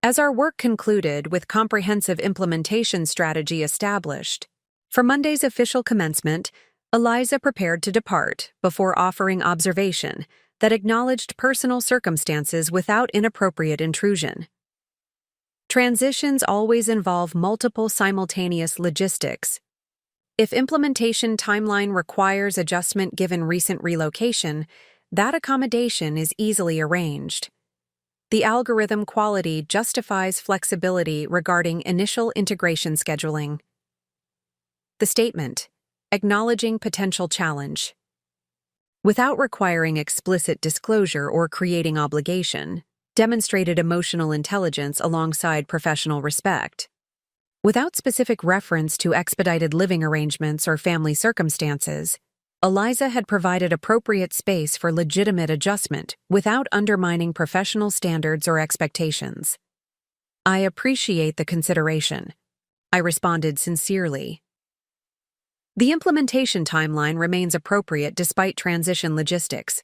As our work concluded with comprehensive implementation strategy established, for Monday's official commencement, Eliza prepared to depart before offering observation that acknowledged personal circumstances without inappropriate intrusion. Transitions always involve multiple simultaneous logistics. If implementation timeline requires adjustment given recent relocation, that accommodation is easily arranged. The algorithm quality justifies flexibility regarding initial integration scheduling. The statement, acknowledging potential challenge, without requiring explicit disclosure or creating obligation, demonstrated emotional intelligence alongside professional respect. Without specific reference to expedited living arrangements or family circumstances, Eliza had provided appropriate space for legitimate adjustment without undermining professional standards or expectations. I appreciate the consideration, I responded sincerely. The implementation timeline remains appropriate despite transition logistics.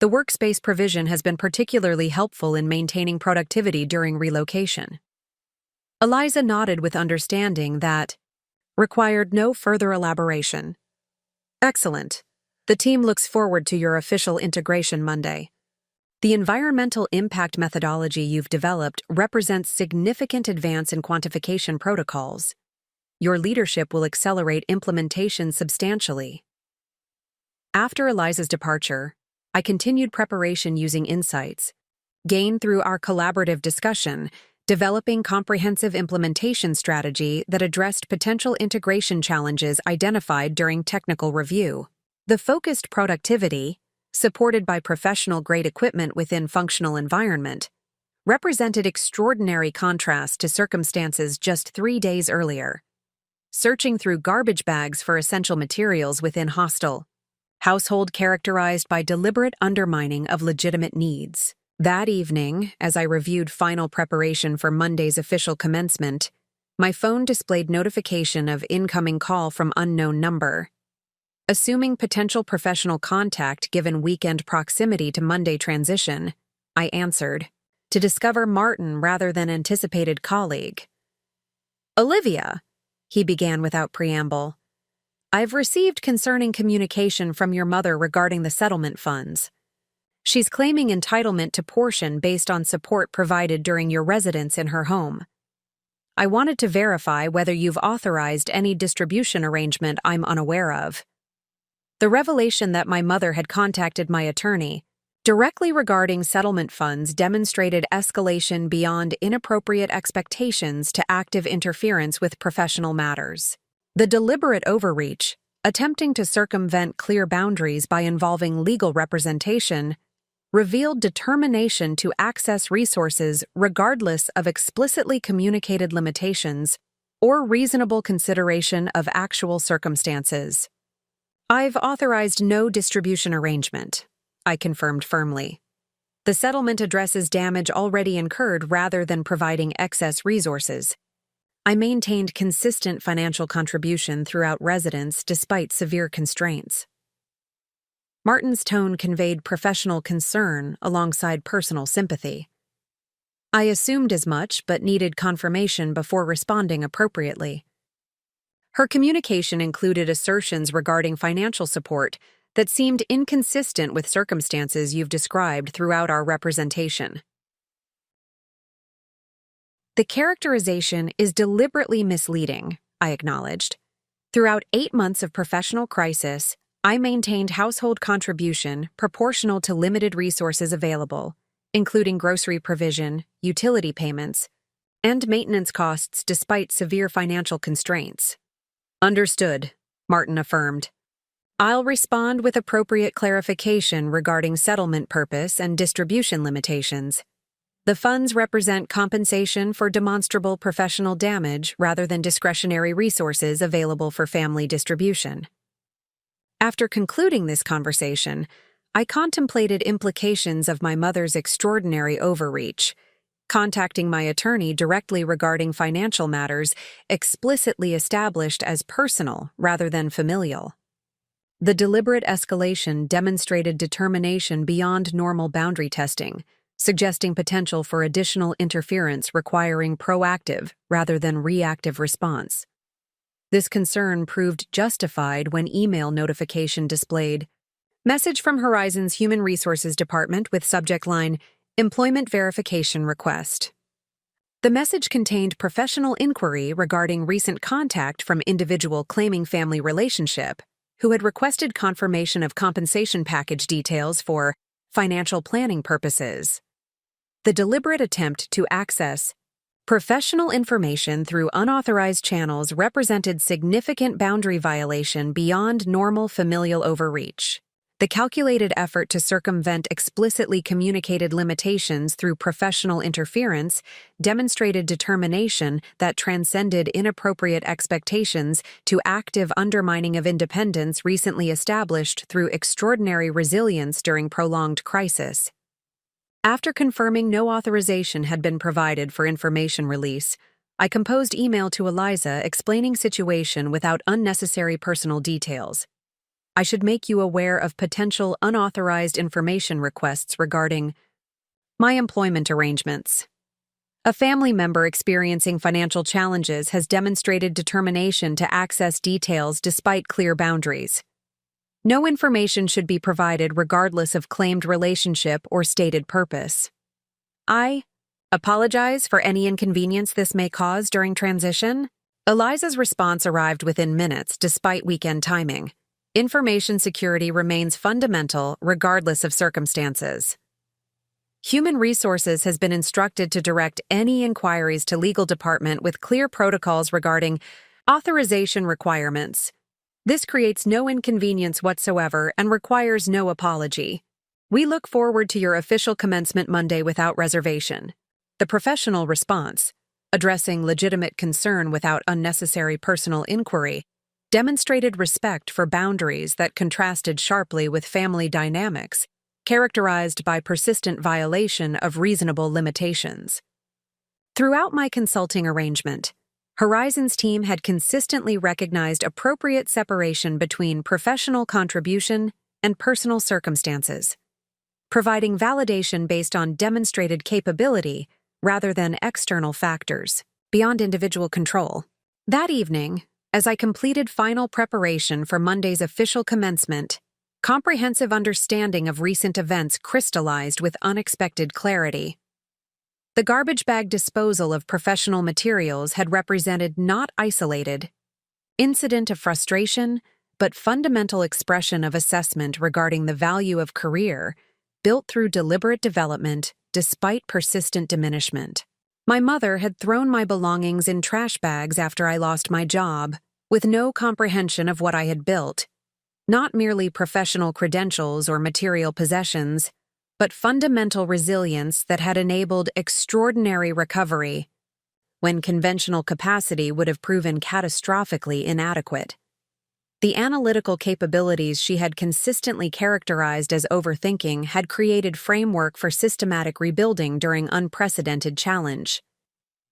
The workspace provision has been particularly helpful in maintaining productivity during relocation. Eliza nodded with understanding that required no further elaboration. Excellent. The team looks forward to your official integration Monday. The environmental impact methodology you've developed represents significant advance in quantification protocols. Your leadership will accelerate implementation substantially. After Eliza's departure, I continued preparation using insights gained through our collaborative discussion, developing comprehensive implementation strategy that addressed potential integration challenges identified during technical review. The focused productivity, supported by professional-grade equipment within functional environment, represented extraordinary contrast to circumstances just 3 days earlier. Searching through garbage bags for essential materials within hostile household characterized by deliberate undermining of legitimate needs. That evening, as I reviewed final preparation for Monday's official commencement, my phone displayed notification of incoming call from unknown number. Assuming potential professional contact given weekend proximity to Monday transition, I answered, to discover Martin rather than anticipated colleague. "Olivia," he began without preamble, "I've received concerning communication from your mother regarding the settlement funds. She's claiming entitlement to portion based on support provided during your residence in her home. I wanted to verify whether you've authorized any distribution arrangement I'm unaware of." The revelation that my mother had contacted my attorney directly regarding settlement funds demonstrated escalation beyond inappropriate expectations to active interference with professional matters. The deliberate overreach, attempting to circumvent clear boundaries by involving legal representation, revealed determination to access resources regardless of explicitly communicated limitations or reasonable consideration of actual circumstances. "I've authorized no distribution arrangement," I confirmed firmly. "The settlement addresses damage already incurred rather than providing excess resources. I maintained consistent financial contribution throughout residence despite severe constraints." Martin's tone conveyed professional concern alongside personal sympathy. I assumed as much but needed confirmation before responding appropriately. Her communication included assertions regarding financial support that seemed inconsistent with circumstances you've described throughout our representation. "The characterization is deliberately misleading," I acknowledged. "Throughout 8 months of professional crisis, I maintained household contribution proportional to limited resources available, including grocery provision, utility payments, and maintenance costs despite severe financial constraints." "Understood," Martin affirmed. "I'll respond with appropriate clarification regarding settlement purpose and distribution limitations. The funds represent compensation for demonstrable professional damage rather than discretionary resources available for family distribution." After concluding this conversation, I contemplated implications of my mother's extraordinary overreach. Contacting my attorney directly regarding financial matters explicitly established as personal rather than familial. The deliberate escalation demonstrated determination beyond normal boundary testing, suggesting potential for additional interference requiring proactive rather than reactive response. This concern proved justified when email notification displayed, "Message from Horizon's Human Resources Department with subject line, Employment Verification Request." The message contained professional inquiry regarding recent contact from individual claiming family relationship, who had requested confirmation of compensation package details for financial planning purposes. The deliberate attempt to access professional information through unauthorized channels represented significant boundary violation beyond normal familial overreach. The calculated effort to circumvent explicitly communicated limitations through professional interference demonstrated determination that transcended inappropriate expectations to active undermining of independence recently established through extraordinary resilience during prolonged crisis. After confirming no authorization had been provided for information release, I composed email to Eliza explaining situation without unnecessary personal details. I should make you aware of potential unauthorized information requests regarding my employment arrangements. A family member experiencing financial challenges has demonstrated determination to access details despite clear boundaries. No information should be provided regardless of claimed relationship or stated purpose. I apologize for any inconvenience this may cause during transition. Eliza's response arrived within minutes despite weekend timing. Information security remains fundamental regardless of circumstances. Human Resources has been instructed to direct any inquiries to legal department with clear protocols regarding authorization requirements. This creates no inconvenience whatsoever and requires no apology. We look forward to your official commencement Monday without reservation. The professional response, addressing legitimate concern without unnecessary personal inquiry, demonstrated respect for boundaries that contrasted sharply with family dynamics, characterized by persistent violation of reasonable limitations. Throughout my consulting arrangement, Horizon's team had consistently recognized appropriate separation between professional contribution and personal circumstances, providing validation based on demonstrated capability rather than external factors. beyond individual control. That evening, as I completed final preparation for Monday's official commencement, comprehensive understanding of recent events crystallized with unexpected clarity. The garbage bag disposal of professional materials had represented not isolated incident of frustration, but fundamental expression of assessment regarding the value of career, built through deliberate development despite persistent diminishment. My mother had thrown my belongings in trash bags after I lost my job, with no comprehension of what I had built. Not merely professional credentials or material possessions, but fundamental resilience that had enabled extraordinary recovery when conventional capacity would have proven catastrophically inadequate. The analytical capabilities she had consistently characterized as overthinking had created framework for systematic rebuilding during unprecedented challenge.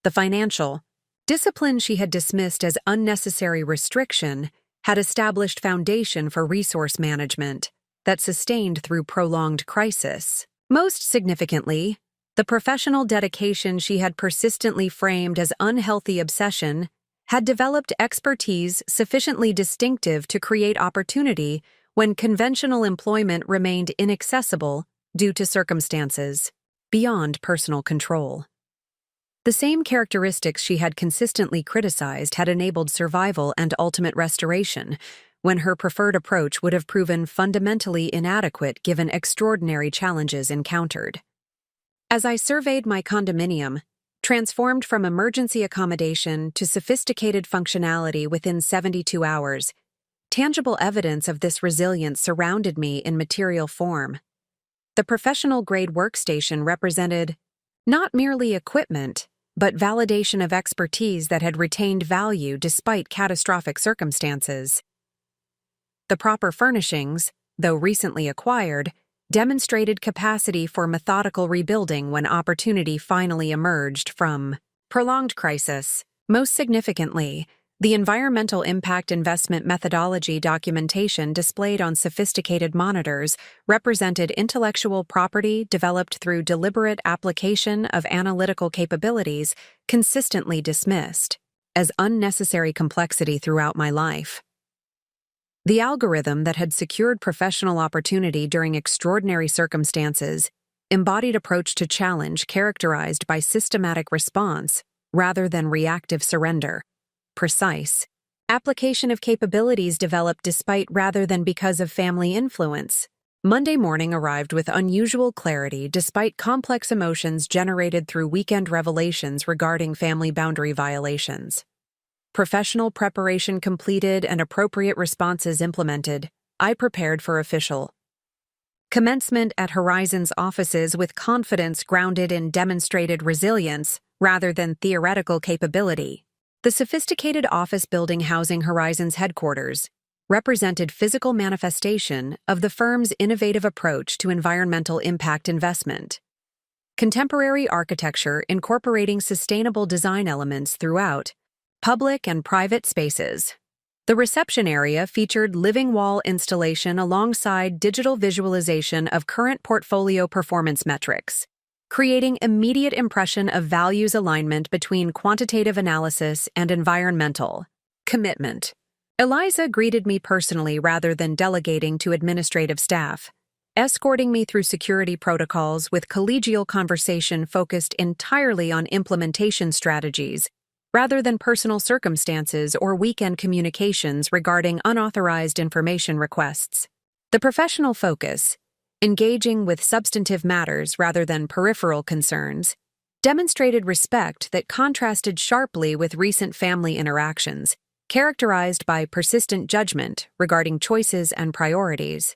The financial discipline she had dismissed as unnecessary restriction had established foundation for resource management that sustained through prolonged crisis. Most significantly, the professional dedication she had persistently framed as unhealthy obsession had developed expertise sufficiently distinctive to create opportunity when conventional employment remained inaccessible due to circumstances beyond personal control. The same characteristics she had consistently criticized had enabled survival and ultimate restoration, when her preferred approach would have proven fundamentally inadequate given extraordinary challenges encountered. As I surveyed my condominium, transformed from emergency accommodation to sophisticated functionality within 72 hours, tangible evidence of this resilience surrounded me in material form. The professional-grade workstation represented not merely equipment, but validation of expertise that had retained value despite catastrophic circumstances. The proper furnishings, though recently acquired, demonstrated capacity for methodical rebuilding when opportunity finally emerged from prolonged crisis. Most significantly, the environmental impact investment methodology documentation displayed on sophisticated monitors represented intellectual property developed through deliberate application of analytical capabilities consistently dismissed as unnecessary complexity throughout my life. The algorithm that had secured professional opportunity during extraordinary circumstances embodied approach to challenge characterized by systematic response rather than reactive surrender. Precise application of capabilities developed despite rather than because of family influence. Monday morning arrived with unusual clarity despite complex emotions generated through weekend revelations regarding family boundary violations. Professional preparation completed and appropriate responses implemented, I prepared for official commencement at Horizon's offices with confidence grounded in demonstrated resilience rather than theoretical capability. The sophisticated office building housing Horizon's headquarters represented physical manifestation of the firm's innovative approach to environmental impact investment. Contemporary architecture incorporating sustainable design elements throughout public and private spaces. The reception area featured living wall installation alongside digital visualization of current portfolio performance metrics, creating immediate impression of values alignment between quantitative analysis and environmental commitment. Eliza greeted me personally rather than delegating to administrative staff, escorting me through security protocols with collegial conversation focused entirely on implementation strategies rather than personal circumstances or weekend communications regarding unauthorized information requests. The professional focus, engaging with substantive matters rather than peripheral concerns, demonstrated respect that contrasted sharply with recent family interactions, characterized by persistent judgment regarding choices and priorities.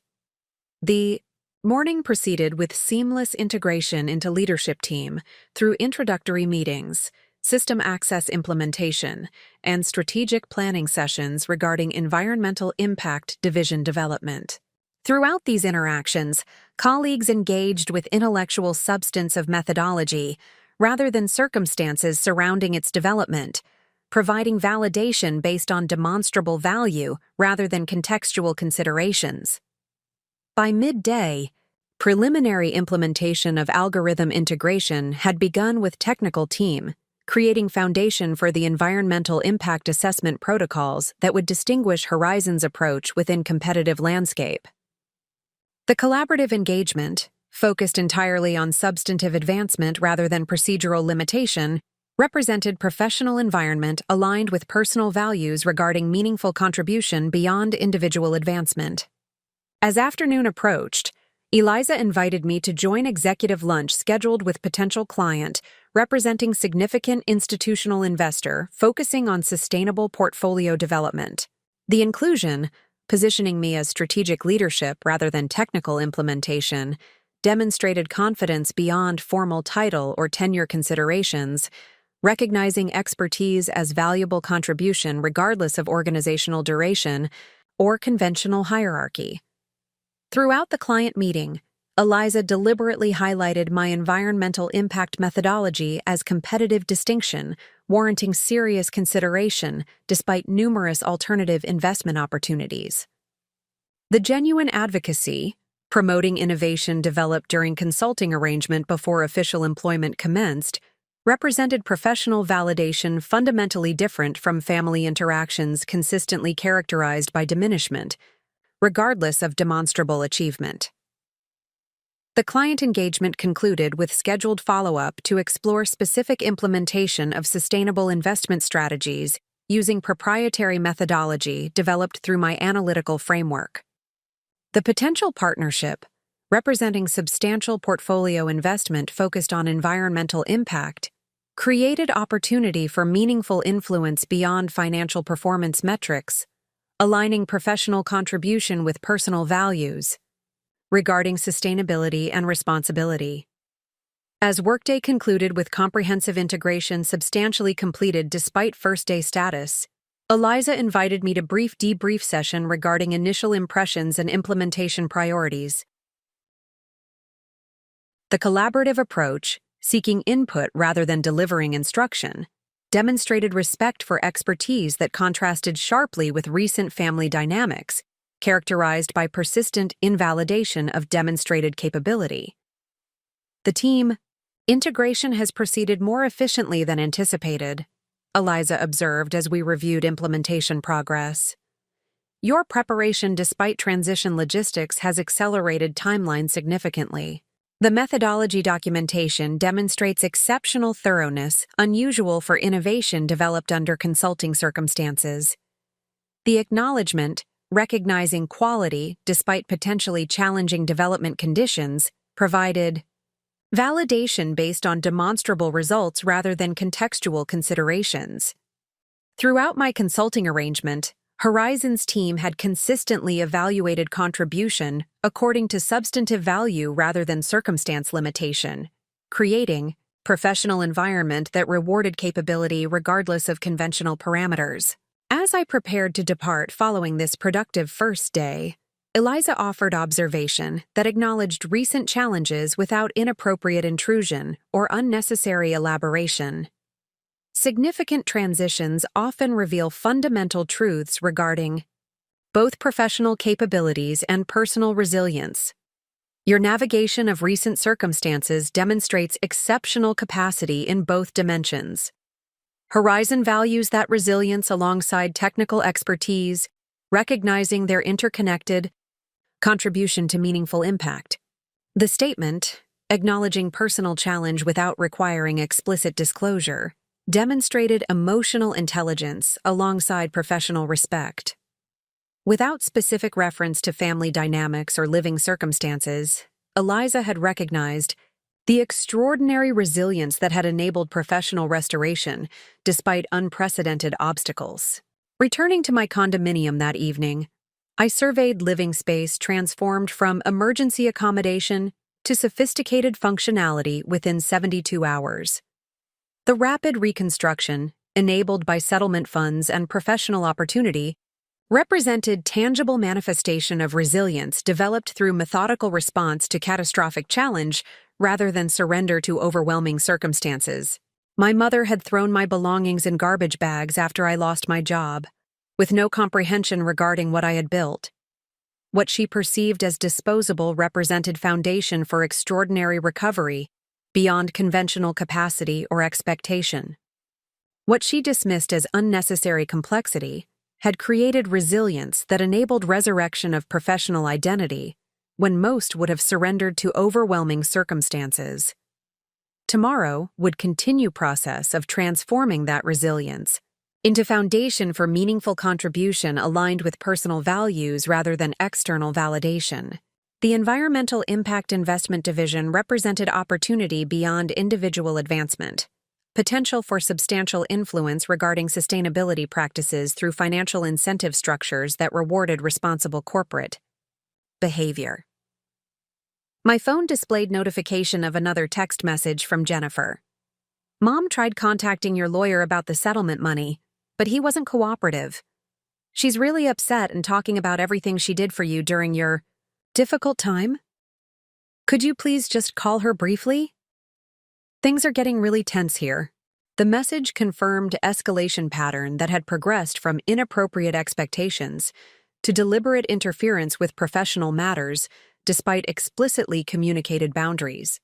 The morning proceeded with seamless integration into leadership team through introductory meetings, system access implementation, and strategic planning sessions regarding environmental impact division development. Throughout these interactions, colleagues engaged with intellectual substance of methodology rather than circumstances surrounding its development, providing validation based on demonstrable value rather than contextual considerations. By midday, preliminary implementation of algorithm integration had begun with technical team, creating foundation for the environmental impact assessment protocols that would distinguish Horizon's approach within competitive landscape. The collaborative engagement, focused entirely on substantive advancement rather than procedural limitation, represented professional environment aligned with personal values regarding meaningful contribution beyond individual advancement. As afternoon approached, Eliza invited me to join executive lunch scheduled with potential client representing significant institutional investor focusing on sustainable portfolio development. The inclusion, positioning me as strategic leadership rather than technical implementation, demonstrated confidence beyond formal title or tenure considerations, recognizing expertise as valuable contribution regardless of organizational duration or conventional hierarchy. Throughout the client meeting, Eliza deliberately highlighted my environmental impact methodology as competitive distinction, warranting serious consideration despite numerous alternative investment opportunities. The genuine advocacy, promoting innovation developed during consulting arrangement before official employment commenced, represented professional validation fundamentally different from family interactions consistently characterized by diminishment, regardless of demonstrable achievement. The client engagement concluded with scheduled follow-up to explore specific implementation of sustainable investment strategies using proprietary methodology developed through my analytical framework. The potential partnership, representing substantial portfolio investment focused on environmental impact, created opportunity for meaningful influence beyond financial performance metrics, aligning professional contribution with personal values regarding sustainability and responsibility. As workday concluded with comprehensive integration substantially completed despite first-day status, Eliza invited me to brief debrief session regarding initial impressions and implementation priorities. The collaborative approach, seeking input rather than delivering instruction, demonstrated respect for expertise that contrasted sharply with recent family dynamics, characterized by persistent invalidation of demonstrated capability. The team integration has proceeded more efficiently than anticipated, Eliza observed as we reviewed implementation progress. Your preparation despite transition logistics has accelerated timeline significantly. The methodology documentation demonstrates exceptional thoroughness, unusual for innovation developed under consulting circumstances. The acknowledgement, recognizing quality despite potentially challenging development conditions, provided validation based on demonstrable results rather than contextual considerations. Throughout my consulting arrangement, Horizon's team had consistently evaluated contribution according to substantive value rather than circumstance limitation, creating professional environment that rewarded capability regardless of conventional parameters. As I prepared to depart following this productive first day, Eliza offered observation that acknowledged recent challenges without inappropriate intrusion or unnecessary elaboration. Significant transitions often reveal fundamental truths regarding both professional capabilities and personal resilience. Your navigation of recent circumstances demonstrates exceptional capacity in both dimensions. Horizon values that resilience alongside technical expertise, recognizing their interconnected contribution to meaningful impact. The statement, acknowledging personal challenge without requiring explicit disclosure, demonstrated emotional intelligence alongside professional respect. Without specific reference to family dynamics or living circumstances, Eliza had recognized the extraordinary resilience that had enabled professional restoration despite unprecedented obstacles. Returning to my condominium that evening, I surveyed living space transformed from emergency accommodation to sophisticated functionality within 72 hours. The rapid reconstruction, enabled by settlement funds and professional opportunity, represented tangible manifestation of resilience developed through methodical response to catastrophic challenge rather than surrender to overwhelming circumstances. My mother had thrown my belongings in garbage bags after I lost my job, with no comprehension regarding what I had built. What she perceived as disposable represented foundation for extraordinary recovery, beyond conventional capacity or expectation. What she dismissed as unnecessary complexity had created resilience that enabled resurrection of professional identity when most would have surrendered to overwhelming circumstances. Tomorrow would continue process of transforming that resilience into foundation for meaningful contribution aligned with personal values rather than external validation. The Environmental Impact Investment Division represented opportunity beyond individual advancement, potential for substantial influence regarding sustainability practices through financial incentive structures that rewarded responsible corporate behavior. My phone displayed notification of another text message from Jennifer. Mom tried contacting your lawyer about the settlement money, but he wasn't cooperative. She's really upset and talking about everything she did for you during your difficult time. Could you please just call her briefly? Things are getting really tense here. The message confirmed escalation pattern that had progressed from inappropriate expectations to deliberate interference with professional matters despite explicitly communicated boundaries.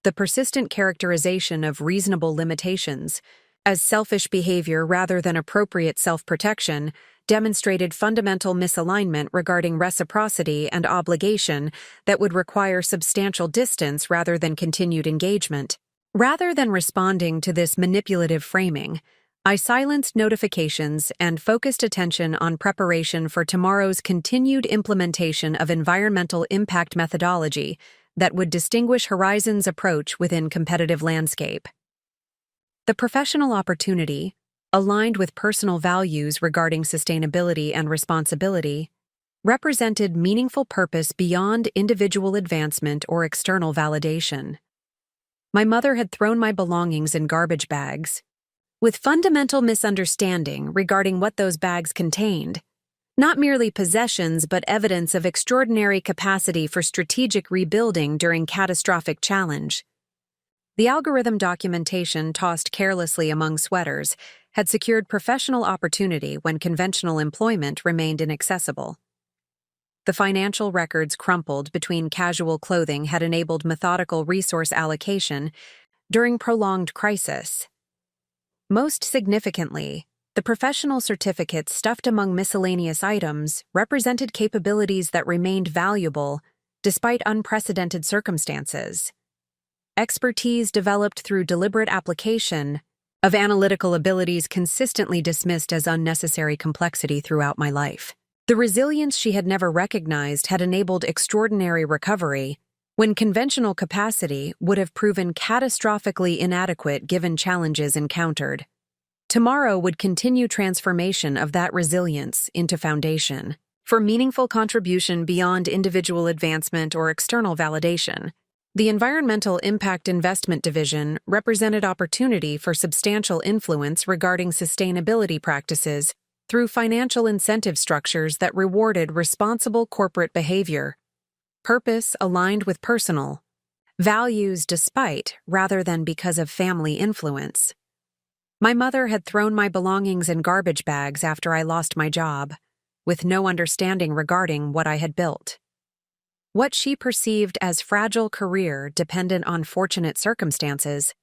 The persistent characterization of reasonable limitations as selfish behavior rather than appropriate self-protection demonstrated fundamental misalignment regarding reciprocity and obligation that would require substantial distance rather than continued engagement. Rather than responding to this manipulative framing, I silenced notifications and focused attention on preparation for tomorrow's continued implementation of environmental impact methodology that would distinguish Horizon's approach within competitive landscape. The professional opportunity, aligned with personal values regarding sustainability and responsibility, represented meaningful purpose beyond individual advancement or external validation. My mother had thrown my belongings in garbage bags, with fundamental misunderstanding regarding what those bags contained, not merely possessions but evidence of extraordinary capacity for strategic rebuilding during catastrophic challenge. The algorithm documentation tossed carelessly among sweaters had secured professional opportunity when conventional employment remained inaccessible. The financial records crumpled between casual clothing had enabled methodical resource allocation during prolonged crisis. Most significantly, the professional certificates stuffed among miscellaneous items represented capabilities that remained valuable despite unprecedented circumstances. Expertise developed through deliberate application of analytical abilities consistently dismissed as unnecessary complexity throughout my life. The resilience she had never recognized had enabled extraordinary recovery when conventional capacity would have proven catastrophically inadequate given challenges encountered. Tomorrow would continue transformation of that resilience into foundation for meaningful contribution beyond individual advancement or external validation. The Environmental Impact Investment Division represented opportunity for substantial influence regarding sustainability practices through financial incentive structures that rewarded responsible corporate behavior, purpose aligned with personal values despite rather than because of family influence. My mother had thrown my belongings in garbage bags after I lost my job, with no understanding regarding what I had built. What she perceived as fragile career dependent on fortunate circumstances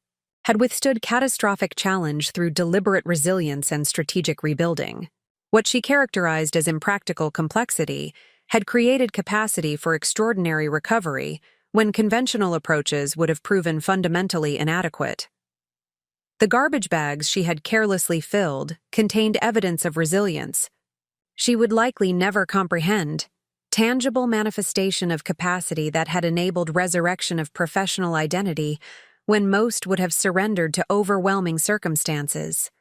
had withstood catastrophic challenge through deliberate resilience and strategic rebuilding. What she characterized as impractical complexity had created capacity for extraordinary recovery when conventional approaches would have proven fundamentally inadequate. The garbage bags she had carelessly filled contained evidence of resilience. She would likely never comprehend tangible manifestation of capacity that had enabled resurrection of professional identity when most would have surrendered to overwhelming circumstances.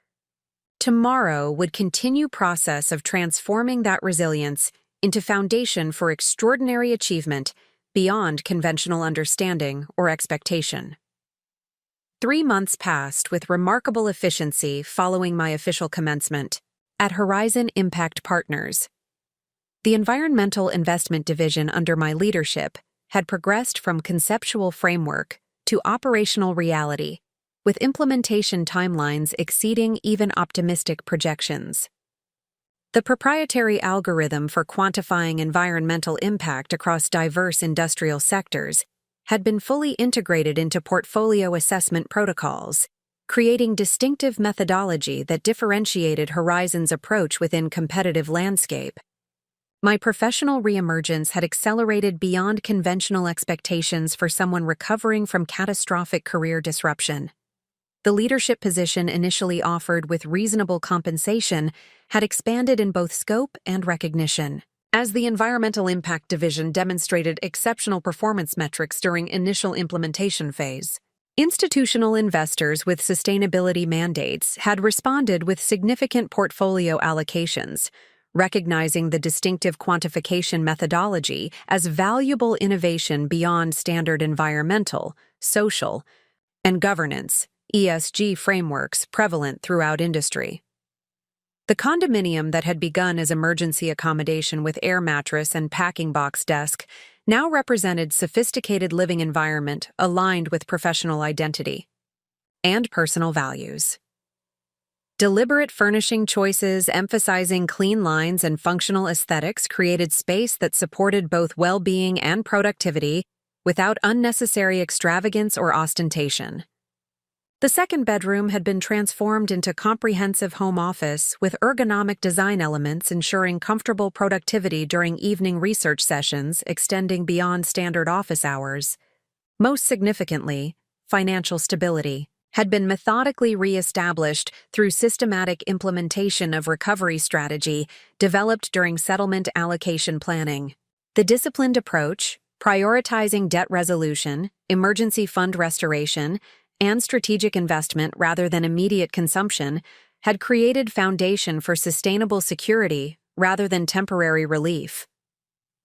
Tomorrow would continue process of transforming that resilience into foundation for extraordinary achievement beyond conventional understanding or expectation. 3 months passed with remarkable efficiency following my official commencement at Horizon Impact Partners. The Environmental Investment Division under my leadership had progressed from conceptual framework to operational reality, with implementation timelines exceeding even optimistic projections. The proprietary algorithm for quantifying environmental impact across diverse industrial sectors had been fully integrated into portfolio assessment protocols, creating distinctive methodology that differentiated Horizon's approach within competitive landscape. My professional reemergence had accelerated beyond conventional expectations for someone recovering from catastrophic career disruption. The leadership position initially offered with reasonable compensation had expanded in both scope and recognition. As the Environmental Impact Division demonstrated exceptional performance metrics during initial implementation phase, institutional investors with sustainability mandates had responded with significant portfolio allocations, recognizing the distinctive quantification methodology as valuable innovation beyond standard environmental, social, and governance (ESG) frameworks prevalent throughout industry. The condominium that had begun as emergency accommodation with air mattress and packing box desk now represented sophisticated living environment aligned with professional identity and personal values. Deliberate furnishing choices emphasizing clean lines and functional aesthetics created space that supported both well-being and productivity without unnecessary extravagance or ostentation. The second bedroom had been transformed into comprehensive home office with ergonomic design elements ensuring comfortable productivity during evening research sessions extending beyond standard office hours. Most significantly, financial stability had been methodically re-established through systematic implementation of recovery strategy developed during settlement allocation planning. The disciplined approach, prioritizing debt resolution, emergency fund restoration, and strategic investment rather than immediate consumption, had created foundation for sustainable security rather than temporary relief.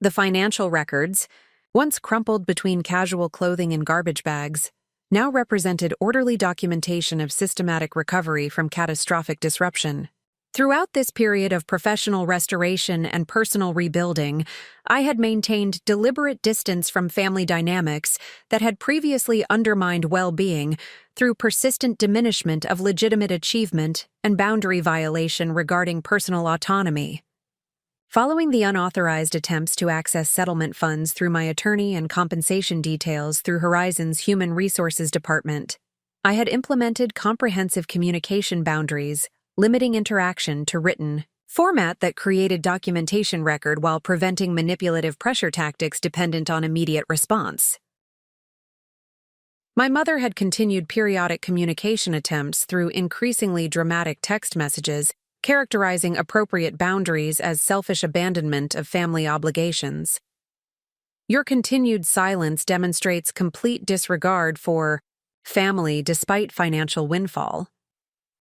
The financial records, once crumpled between casual clothing and garbage bags, now represented orderly documentation of systematic recovery from catastrophic disruption. Throughout this period of professional restoration and personal rebuilding, I had maintained deliberate distance from family dynamics that had previously undermined well-being through persistent diminishment of legitimate achievement and boundary violation regarding personal autonomy. Following the unauthorized attempts to access settlement funds through my attorney and compensation details through Horizon's Human Resources Department, I had implemented comprehensive communication boundaries, limiting interaction to written format that created documentation record while preventing manipulative pressure tactics dependent on immediate response. My mother had continued periodic communication attempts through increasingly dramatic text messages, characterizing appropriate boundaries as selfish abandonment of family obligations. Your continued silence demonstrates complete disregard for family despite financial windfall.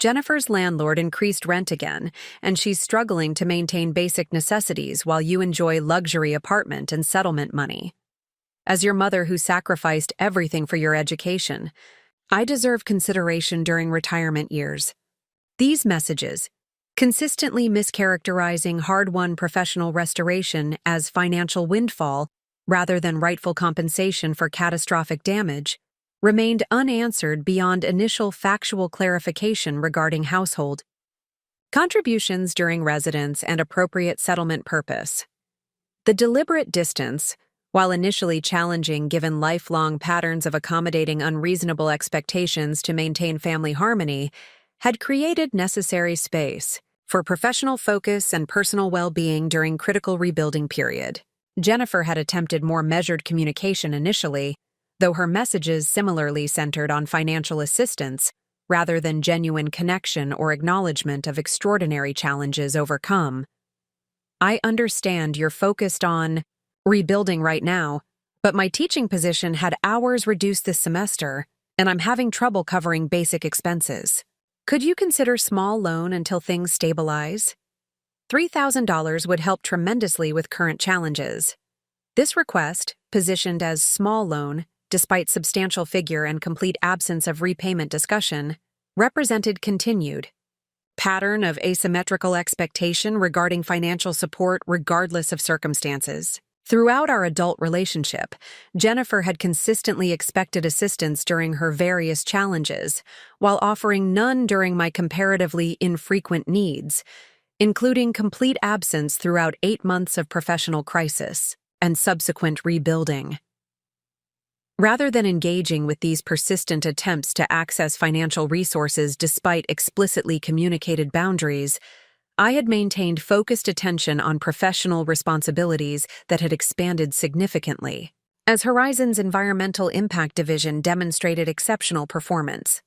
Jennifer's landlord increased rent again, and she's struggling to maintain basic necessities while you enjoy luxury apartment and settlement money. As your mother who sacrificed everything for your education, I deserve consideration during retirement years. These messages, consistently mischaracterizing hard-won professional restoration as financial windfall rather than rightful compensation for catastrophic damage, remained unanswered beyond initial factual clarification regarding household contributions during residence and appropriate settlement purpose. The deliberate distance, while initially challenging given lifelong patterns of accommodating unreasonable expectations to maintain family harmony, had created necessary space for professional focus and personal well-being during critical rebuilding period. Jennifer had attempted more measured communication initially, though her messages similarly centered on financial assistance rather than genuine connection or acknowledgement of extraordinary challenges overcome. I understand you're focused on rebuilding right now, but my teaching position had hours reduced this semester, and I'm having trouble covering basic expenses. Could you consider small loan until things stabilize? $3,000 would help tremendously with current challenges. This request, positioned as small loan, despite substantial figure and complete absence of repayment discussion, represented continued pattern of asymmetrical expectation regarding financial support regardless of circumstances. Throughout our adult relationship, Jennifer had consistently expected assistance during her various challenges, while offering none during my comparatively infrequent needs, including complete absence throughout 8 months of professional crisis and subsequent rebuilding. Rather than engaging with these persistent attempts to access financial resources despite explicitly communicated boundaries, I had maintained focused attention on professional responsibilities that had expanded significantly, as Horizon's Environmental Impact Division demonstrated exceptional performance.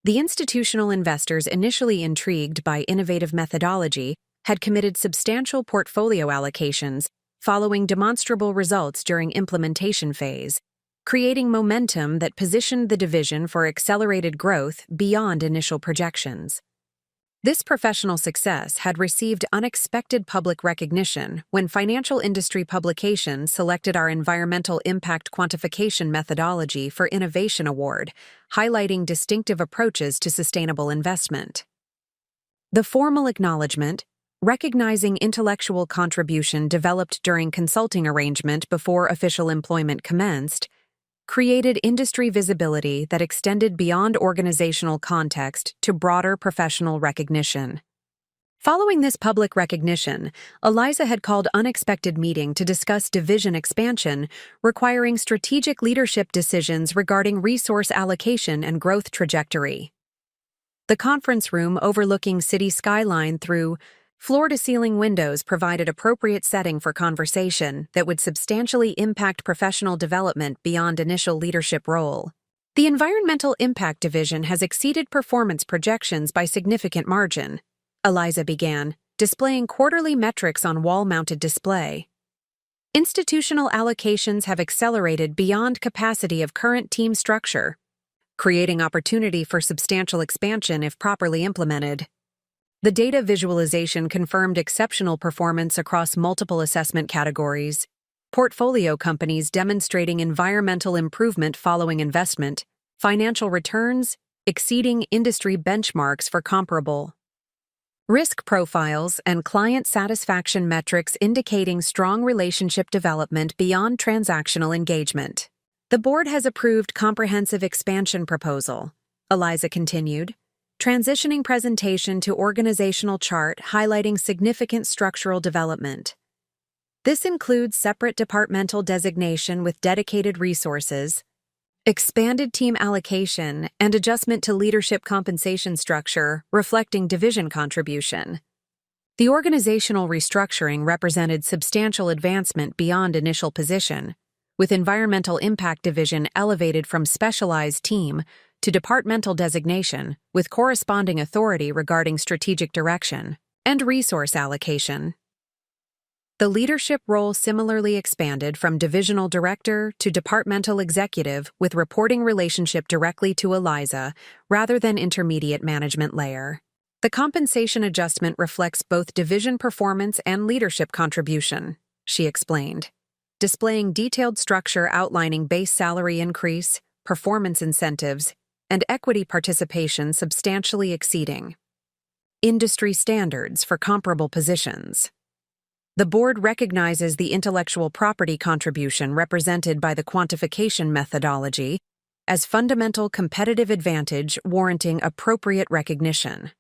The institutional investors, initially intrigued by innovative methodology, had committed substantial portfolio allocations following demonstrable results during implementation phase, creating momentum that positioned the division for accelerated growth beyond initial projections. This professional success had received unexpected public recognition when financial industry publications selected our environmental impact quantification methodology for Innovation Award, highlighting distinctive approaches to sustainable investment. The formal acknowledgement, recognizing intellectual contribution developed during consulting arrangement before official employment commenced, created industry visibility that extended beyond organizational context to broader professional recognition. Following this public recognition, Eliza had called unexpected meeting to discuss division expansion, requiring strategic leadership decisions regarding resource allocation and growth trajectory. The conference room overlooking city skyline through floor-to-ceiling windows provided appropriate setting for conversation that would substantially impact professional development beyond initial leadership role. The Environmental Impact Division has exceeded performance projections by significant margin, Eliza began, displaying quarterly metrics on wall-mounted display. Institutional allocations have accelerated beyond capacity of current team structure, creating opportunity for substantial expansion if properly implemented. The data visualization confirmed exceptional performance across multiple assessment categories, portfolio companies demonstrating environmental improvement following investment, financial returns exceeding industry benchmarks for comparable risk profiles, and client satisfaction metrics indicating strong relationship development beyond transactional engagement. The board has approved comprehensive expansion proposal, Eliza continued, transitioning presentation to organizational chart highlighting significant structural development. This includes separate departmental designation with dedicated resources, expanded team allocation, and adjustment to leadership compensation structure reflecting division contribution. The organizational restructuring represented substantial advancement beyond initial position, with Environmental Impact Division elevated from specialized team to departmental designation with corresponding authority regarding strategic direction and resource allocation. The leadership role similarly expanded from divisional director to departmental executive with reporting relationship directly to Eliza rather than intermediate management layer. The compensation adjustment reflects both division performance and leadership contribution, she explained, displaying detailed structure outlining base salary increase, performance incentives, and equity participation substantially exceeding industry standards for comparable positions. The board recognizes the intellectual property contribution represented by the quantification methodology as fundamental competitive advantage warranting appropriate recognition.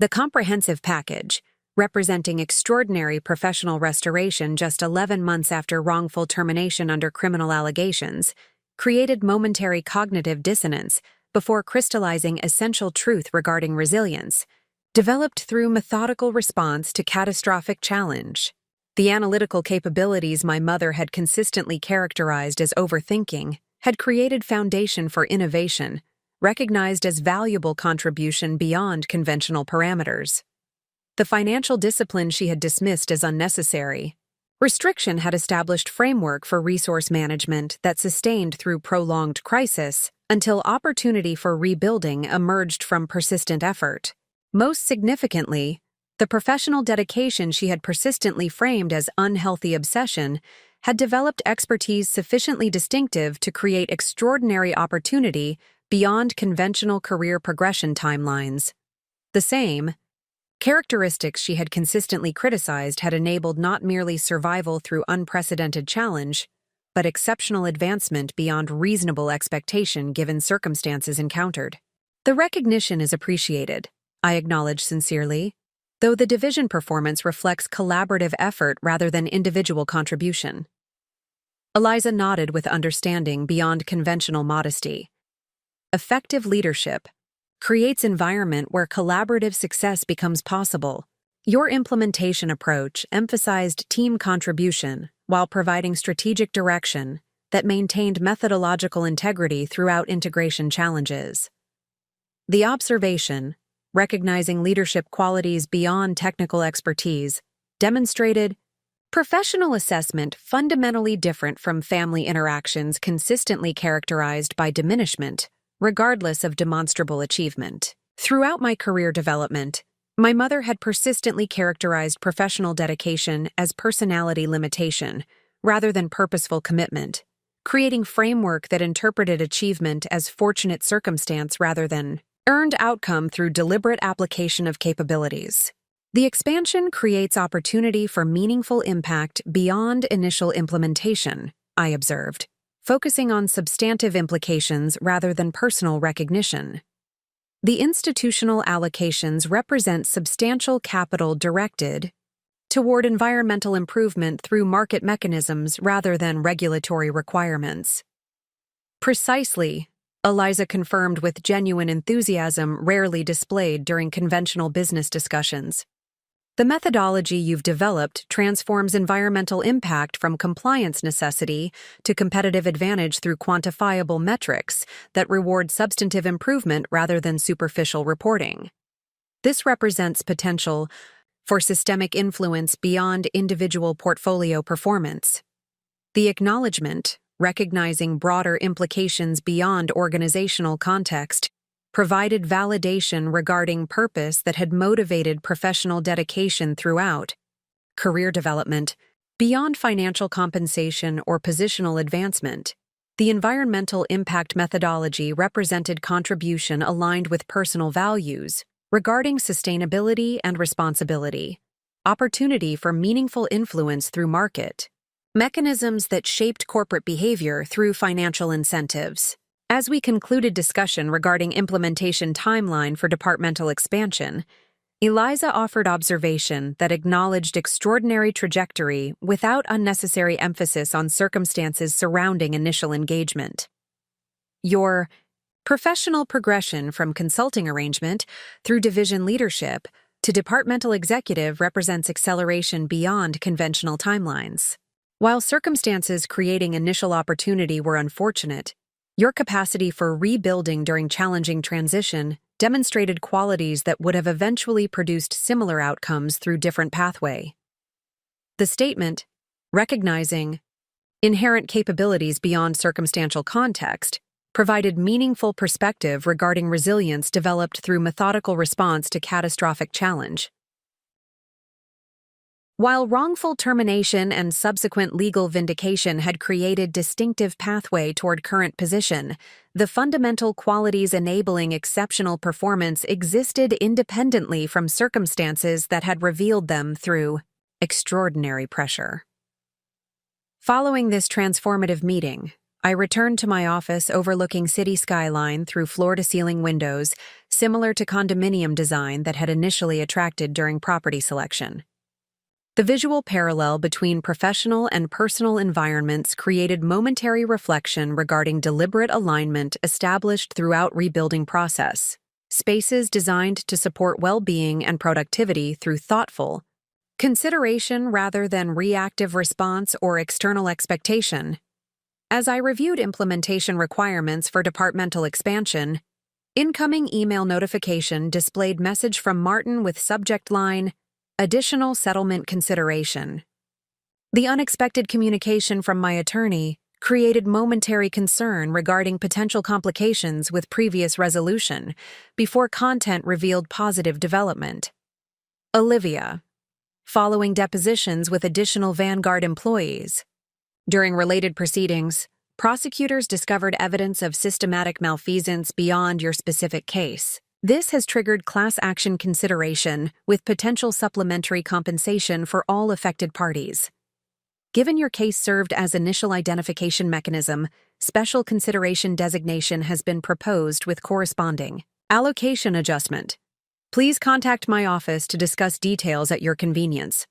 The comprehensive package, representing extraordinary professional restoration just 11 months after wrongful termination under criminal allegations, created momentary cognitive dissonance before crystallizing essential truth regarding resilience, developed through methodical response to catastrophic challenge. The analytical capabilities my mother had consistently characterized as overthinking had created foundation for innovation, recognized as valuable contribution beyond conventional parameters. The financial discipline she had dismissed as unnecessary. Restriction had established framework for resource management that sustained through prolonged crisis until opportunity for rebuilding emerged from persistent effort. Most significantly, the professional dedication she had persistently framed as unhealthy obsession had developed expertise sufficiently distinctive to create extraordinary opportunity beyond conventional career progression timelines. The same characteristics she had consistently criticized had enabled not merely survival through unprecedented challenge, but exceptional advancement beyond reasonable expectation given circumstances encountered. The recognition is appreciated, I acknowledge sincerely, though the division performance reflects collaborative effort rather than individual contribution. Eliza nodded with understanding beyond conventional modesty. Effective leadership creates environment where collaborative success becomes possible. Your implementation approach emphasized team contribution while providing strategic direction that maintained methodological integrity throughout integration challenges. The observation, recognizing leadership qualities beyond technical expertise, demonstrated professional assessment fundamentally different from family interactions consistently characterized by diminishment, regardless of demonstrable achievement. Throughout my career development, my mother had persistently characterized professional dedication as personality limitation rather than purposeful commitment, creating framework that interpreted achievement as fortunate circumstance rather than earned outcome through deliberate application of capabilities. The expansion creates opportunity for meaningful impact beyond initial implementation, I observed, focusing on substantive implications rather than personal recognition. The institutional allocations represent substantial capital directed toward environmental improvement through market mechanisms rather than regulatory requirements. Precisely, Eliza confirmed with genuine enthusiasm rarely displayed during conventional business discussions. The methodology you've developed transforms environmental impact from compliance necessity to competitive advantage through quantifiable metrics that reward substantive improvement rather than superficial reporting. This represents potential for systemic influence beyond individual portfolio performance. The acknowledgement, recognizing broader implications beyond organizational context, provided validation regarding purpose that had motivated professional dedication throughout career development. Beyond financial compensation or positional advancement, the environmental impact methodology represented contribution aligned with personal values regarding sustainability and responsibility, opportunity for meaningful influence through market mechanisms that shaped corporate behavior through financial incentives. As we concluded discussion regarding implementation timeline for departmental expansion, Eliza offered observation that acknowledged extraordinary trajectory without unnecessary emphasis on circumstances surrounding initial engagement. Your professional progression from consulting arrangement through division leadership to departmental executive represents acceleration beyond conventional timelines. While circumstances creating initial opportunity were unfortunate, your capacity for rebuilding during challenging transition demonstrated qualities that would have eventually produced similar outcomes through different pathway. The statement, recognizing inherent capabilities beyond circumstantial context, provided meaningful perspective regarding resilience developed through methodical response to catastrophic challenge. While wrongful termination and subsequent legal vindication had created distinctive pathway toward current position, the fundamental qualities enabling exceptional performance existed independently from circumstances that had revealed them through extraordinary pressure. Following this transformative meeting, I returned to my office overlooking city skyline through floor-to-ceiling windows, similar to condominium design that had initially attracted during property selection. The visual parallel between professional and personal environments created momentary reflection regarding deliberate alignment established throughout rebuilding process, spaces designed to support well-being and productivity through thoughtful consideration rather than reactive response or external expectation. As I reviewed implementation requirements for departmental expansion, incoming email notification displayed message from Martin with subject line, "Additional settlement consideration." The unexpected communication from my attorney created momentary concern regarding potential complications with previous resolution before content revealed positive development. Olivia. Following depositions with additional Vanguard employees. During related proceedings, prosecutors discovered evidence of systematic malfeasance beyond your specific case. This has triggered class action consideration with potential supplementary compensation for all affected parties. Given your case served as initial identification mechanism, special consideration designation has been proposed with corresponding allocation adjustment. Please contact my office to discuss details at your convenience.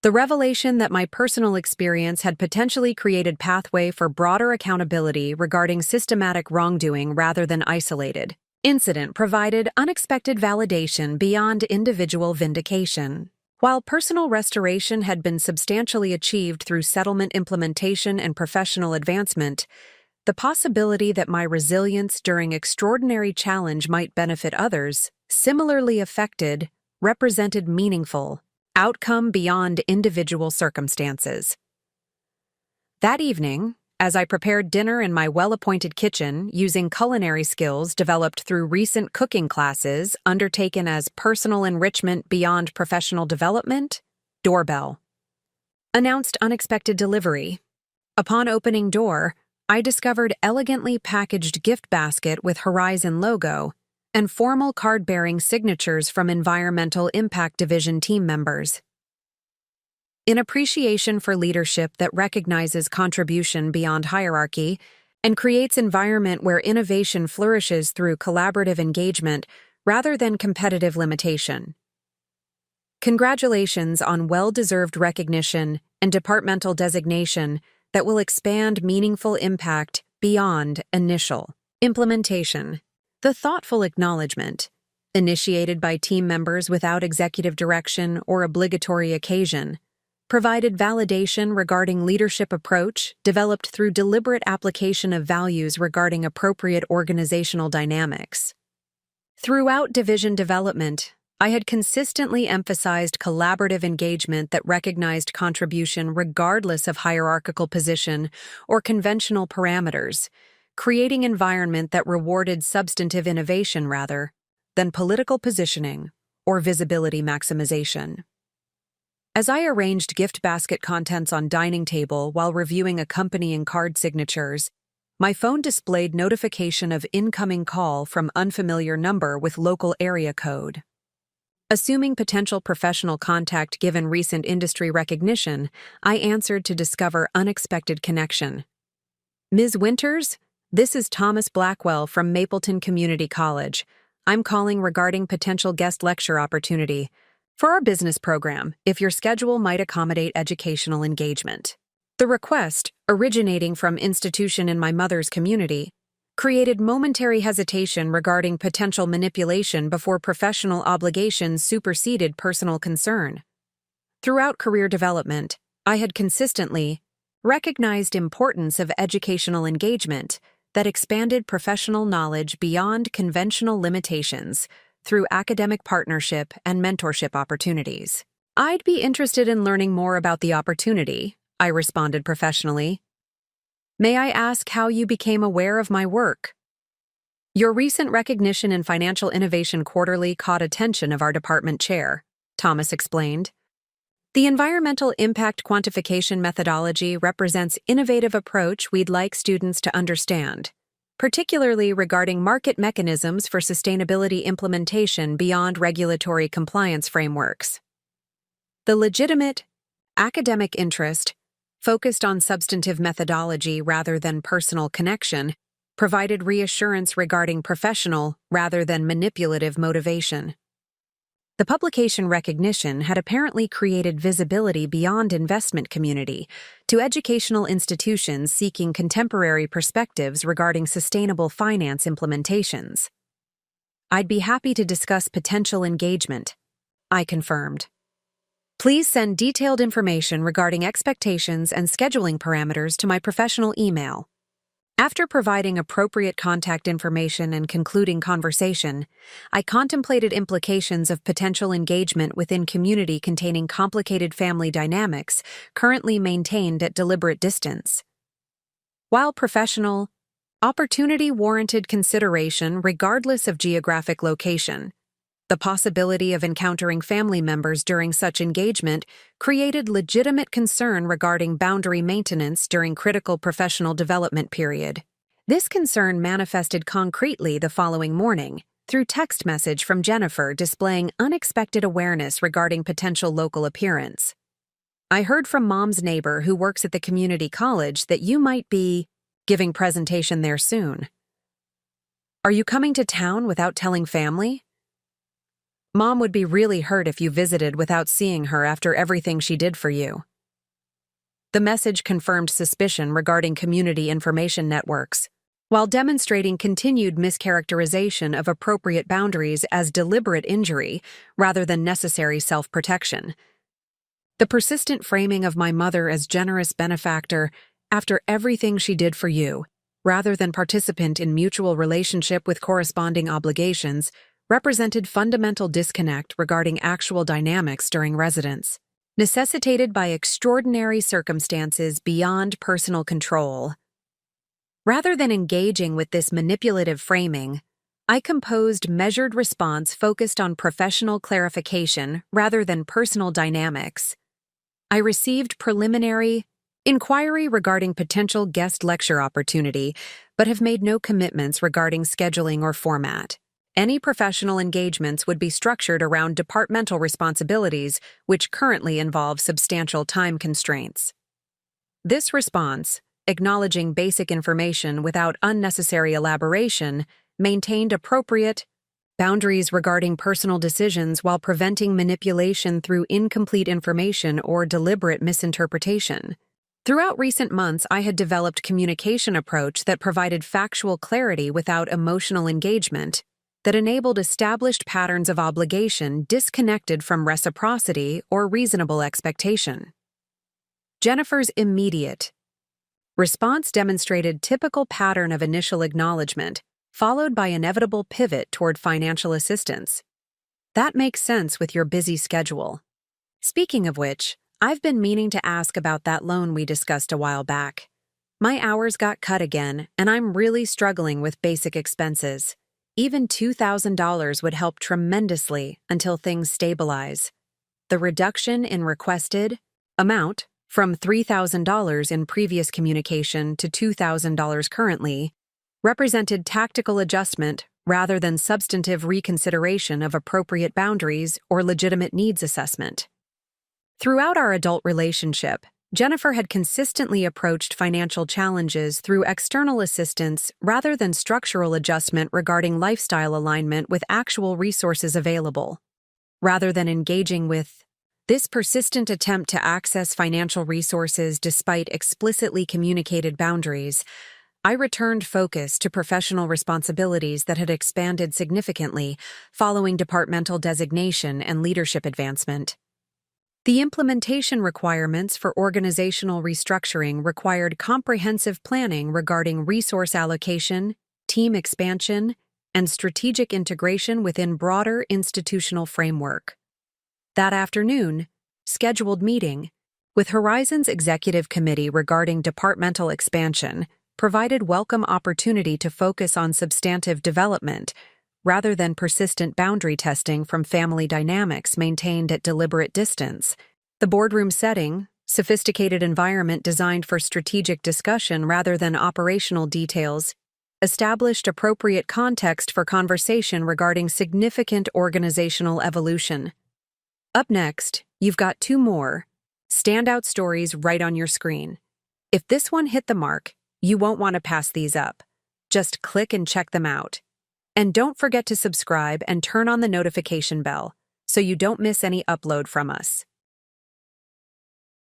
The revelation that my personal experience had potentially created pathway for broader accountability regarding systematic wrongdoing rather than isolated incident provided unexpected validation beyond individual vindication. While personal restoration had been substantially achieved through settlement implementation and professional advancement, the possibility that my resilience during extraordinary challenge might benefit others, similarly affected, represented meaningful outcome beyond individual circumstances. That evening, as I prepared dinner in my well-appointed kitchen using culinary skills developed through recent cooking classes undertaken as personal enrichment beyond professional development, doorbell. Announced unexpected delivery. Upon opening door, I discovered elegantly packaged gift basket with Horizon logo and formal card-bearing signatures from Environmental Impact Division team members. In appreciation for leadership that recognizes contribution beyond hierarchy and creates environment where innovation flourishes through collaborative engagement rather than competitive limitation. Congratulations on well-deserved recognition and departmental designation that will expand meaningful impact beyond initial implementation. The thoughtful acknowledgement, initiated by team members without executive direction or obligatory occasion, provided validation regarding leadership approach developed through deliberate application of values regarding appropriate organizational dynamics. Throughout division development, I had consistently emphasized collaborative engagement that recognized contribution regardless of hierarchical position or conventional parameters, creating environment that rewarded substantive innovation rather than political positioning or visibility maximization. As I arranged gift basket contents on dining table while reviewing accompanying card signatures, my phone displayed notification of incoming call from unfamiliar number with local area code. Assuming potential professional contact given recent industry recognition, I answered to discover unexpected connection. Ms. Winters, this is Thomas Blackwell from Mapleton Community College. I'm calling regarding potential guest lecture opportunity for our business program, if your schedule might accommodate educational engagement. The request, originating from institution in my mother's community, created momentary hesitation regarding potential manipulation before professional obligations superseded personal concern. Throughout career development, I had consistently recognized importance of educational engagement that expanded professional knowledge beyond conventional limitations through academic partnership and mentorship opportunities. I'd be interested in learning more about the opportunity, I responded professionally. May I ask how you became aware of my work? Your recent recognition in Financial Innovation Quarterly caught attention of our department chair, Thomas explained. The environmental impact quantification methodology represents innovative approach we'd like students to understand, particularly regarding market mechanisms for sustainability implementation beyond regulatory compliance frameworks. The legitimate, academic interest, focused on substantive methodology rather than personal connection, provided reassurance regarding professional rather than manipulative motivation. The publication recognition had apparently created visibility beyond investment community to educational institutions seeking contemporary perspectives regarding sustainable finance implementations. I'd be happy to discuss potential engagement, I confirmed. Please send detailed information regarding expectations and scheduling parameters to my professional email. After providing appropriate contact information and concluding conversation, I contemplated implications of potential engagement within community containing complicated family dynamics currently maintained at deliberate distance. While professional, opportunity warranted consideration regardless of geographic location. The possibility of encountering family members during such engagement created legitimate concern regarding boundary maintenance during critical professional development period. This concern manifested concretely the following morning through text message from Jennifer displaying unexpected awareness regarding potential local appearance. I heard from Mom's neighbor who works at the community college that you might be giving presentation there soon. Are you coming to town without telling family? Mom would be really hurt if you visited without seeing her after everything she did for you. The message confirmed suspicion regarding community information networks, while demonstrating continued mischaracterization of appropriate boundaries as deliberate injury rather than necessary self-protection. The persistent framing of my mother as generous benefactor after everything she did for you, rather than participant in mutual relationship with corresponding obligations, represented fundamental disconnect regarding actual dynamics during residence, necessitated by extraordinary circumstances beyond personal control. Rather than engaging with this manipulative framing, I composed measured response focused on professional clarification rather than personal dynamics. I received preliminary inquiry regarding potential guest lecture opportunity, but have made no commitments regarding scheduling or format. Any professional engagements would be structured around departmental responsibilities, which currently involve substantial time constraints. This response, acknowledging basic information without unnecessary elaboration, maintained appropriate boundaries regarding personal decisions while preventing manipulation through incomplete information or deliberate misinterpretation. Throughout recent months, I had developed communication approach that provided factual clarity without emotional engagement, that enabled established patterns of obligation disconnected from reciprocity or reasonable expectation. Jennifer's immediate response demonstrated typical pattern of initial acknowledgement, followed by inevitable pivot toward financial assistance. That makes sense with your busy schedule. Speaking of which, I've been meaning to ask about that loan we discussed a while back. My hours got cut again, and I'm really struggling with basic expenses. Even $2,000 would help tremendously until things stabilize. The reduction in requested amount from $3,000 in previous communication to $2,000 currently represented tactical adjustment rather than substantive reconsideration of appropriate boundaries or legitimate needs assessment. Throughout our adult relationship, Jennifer had consistently approached financial challenges through external assistance rather than structural adjustment regarding lifestyle alignment with actual resources available. Rather than engaging with this persistent attempt to access financial resources despite explicitly communicated boundaries, I returned focus to professional responsibilities that had expanded significantly following departmental designation and leadership advancement. The implementation requirements for organizational restructuring required comprehensive planning regarding resource allocation, team expansion, and strategic integration within broader institutional framework. That afternoon, scheduled meeting with Horizon's Executive Committee regarding departmental expansion provided welcome opportunity to focus on substantive development rather than persistent boundary testing from family dynamics maintained at deliberate distance. The boardroom setting, sophisticated environment designed for strategic discussion rather than operational details, established appropriate context for conversation regarding significant organizational evolution. Up next, you've got two more standout stories right on your screen. If this one hit the mark, you won't want to pass these up. Just click and check them out. And don't forget to subscribe and turn on the notification bell so you don't miss any upload from us.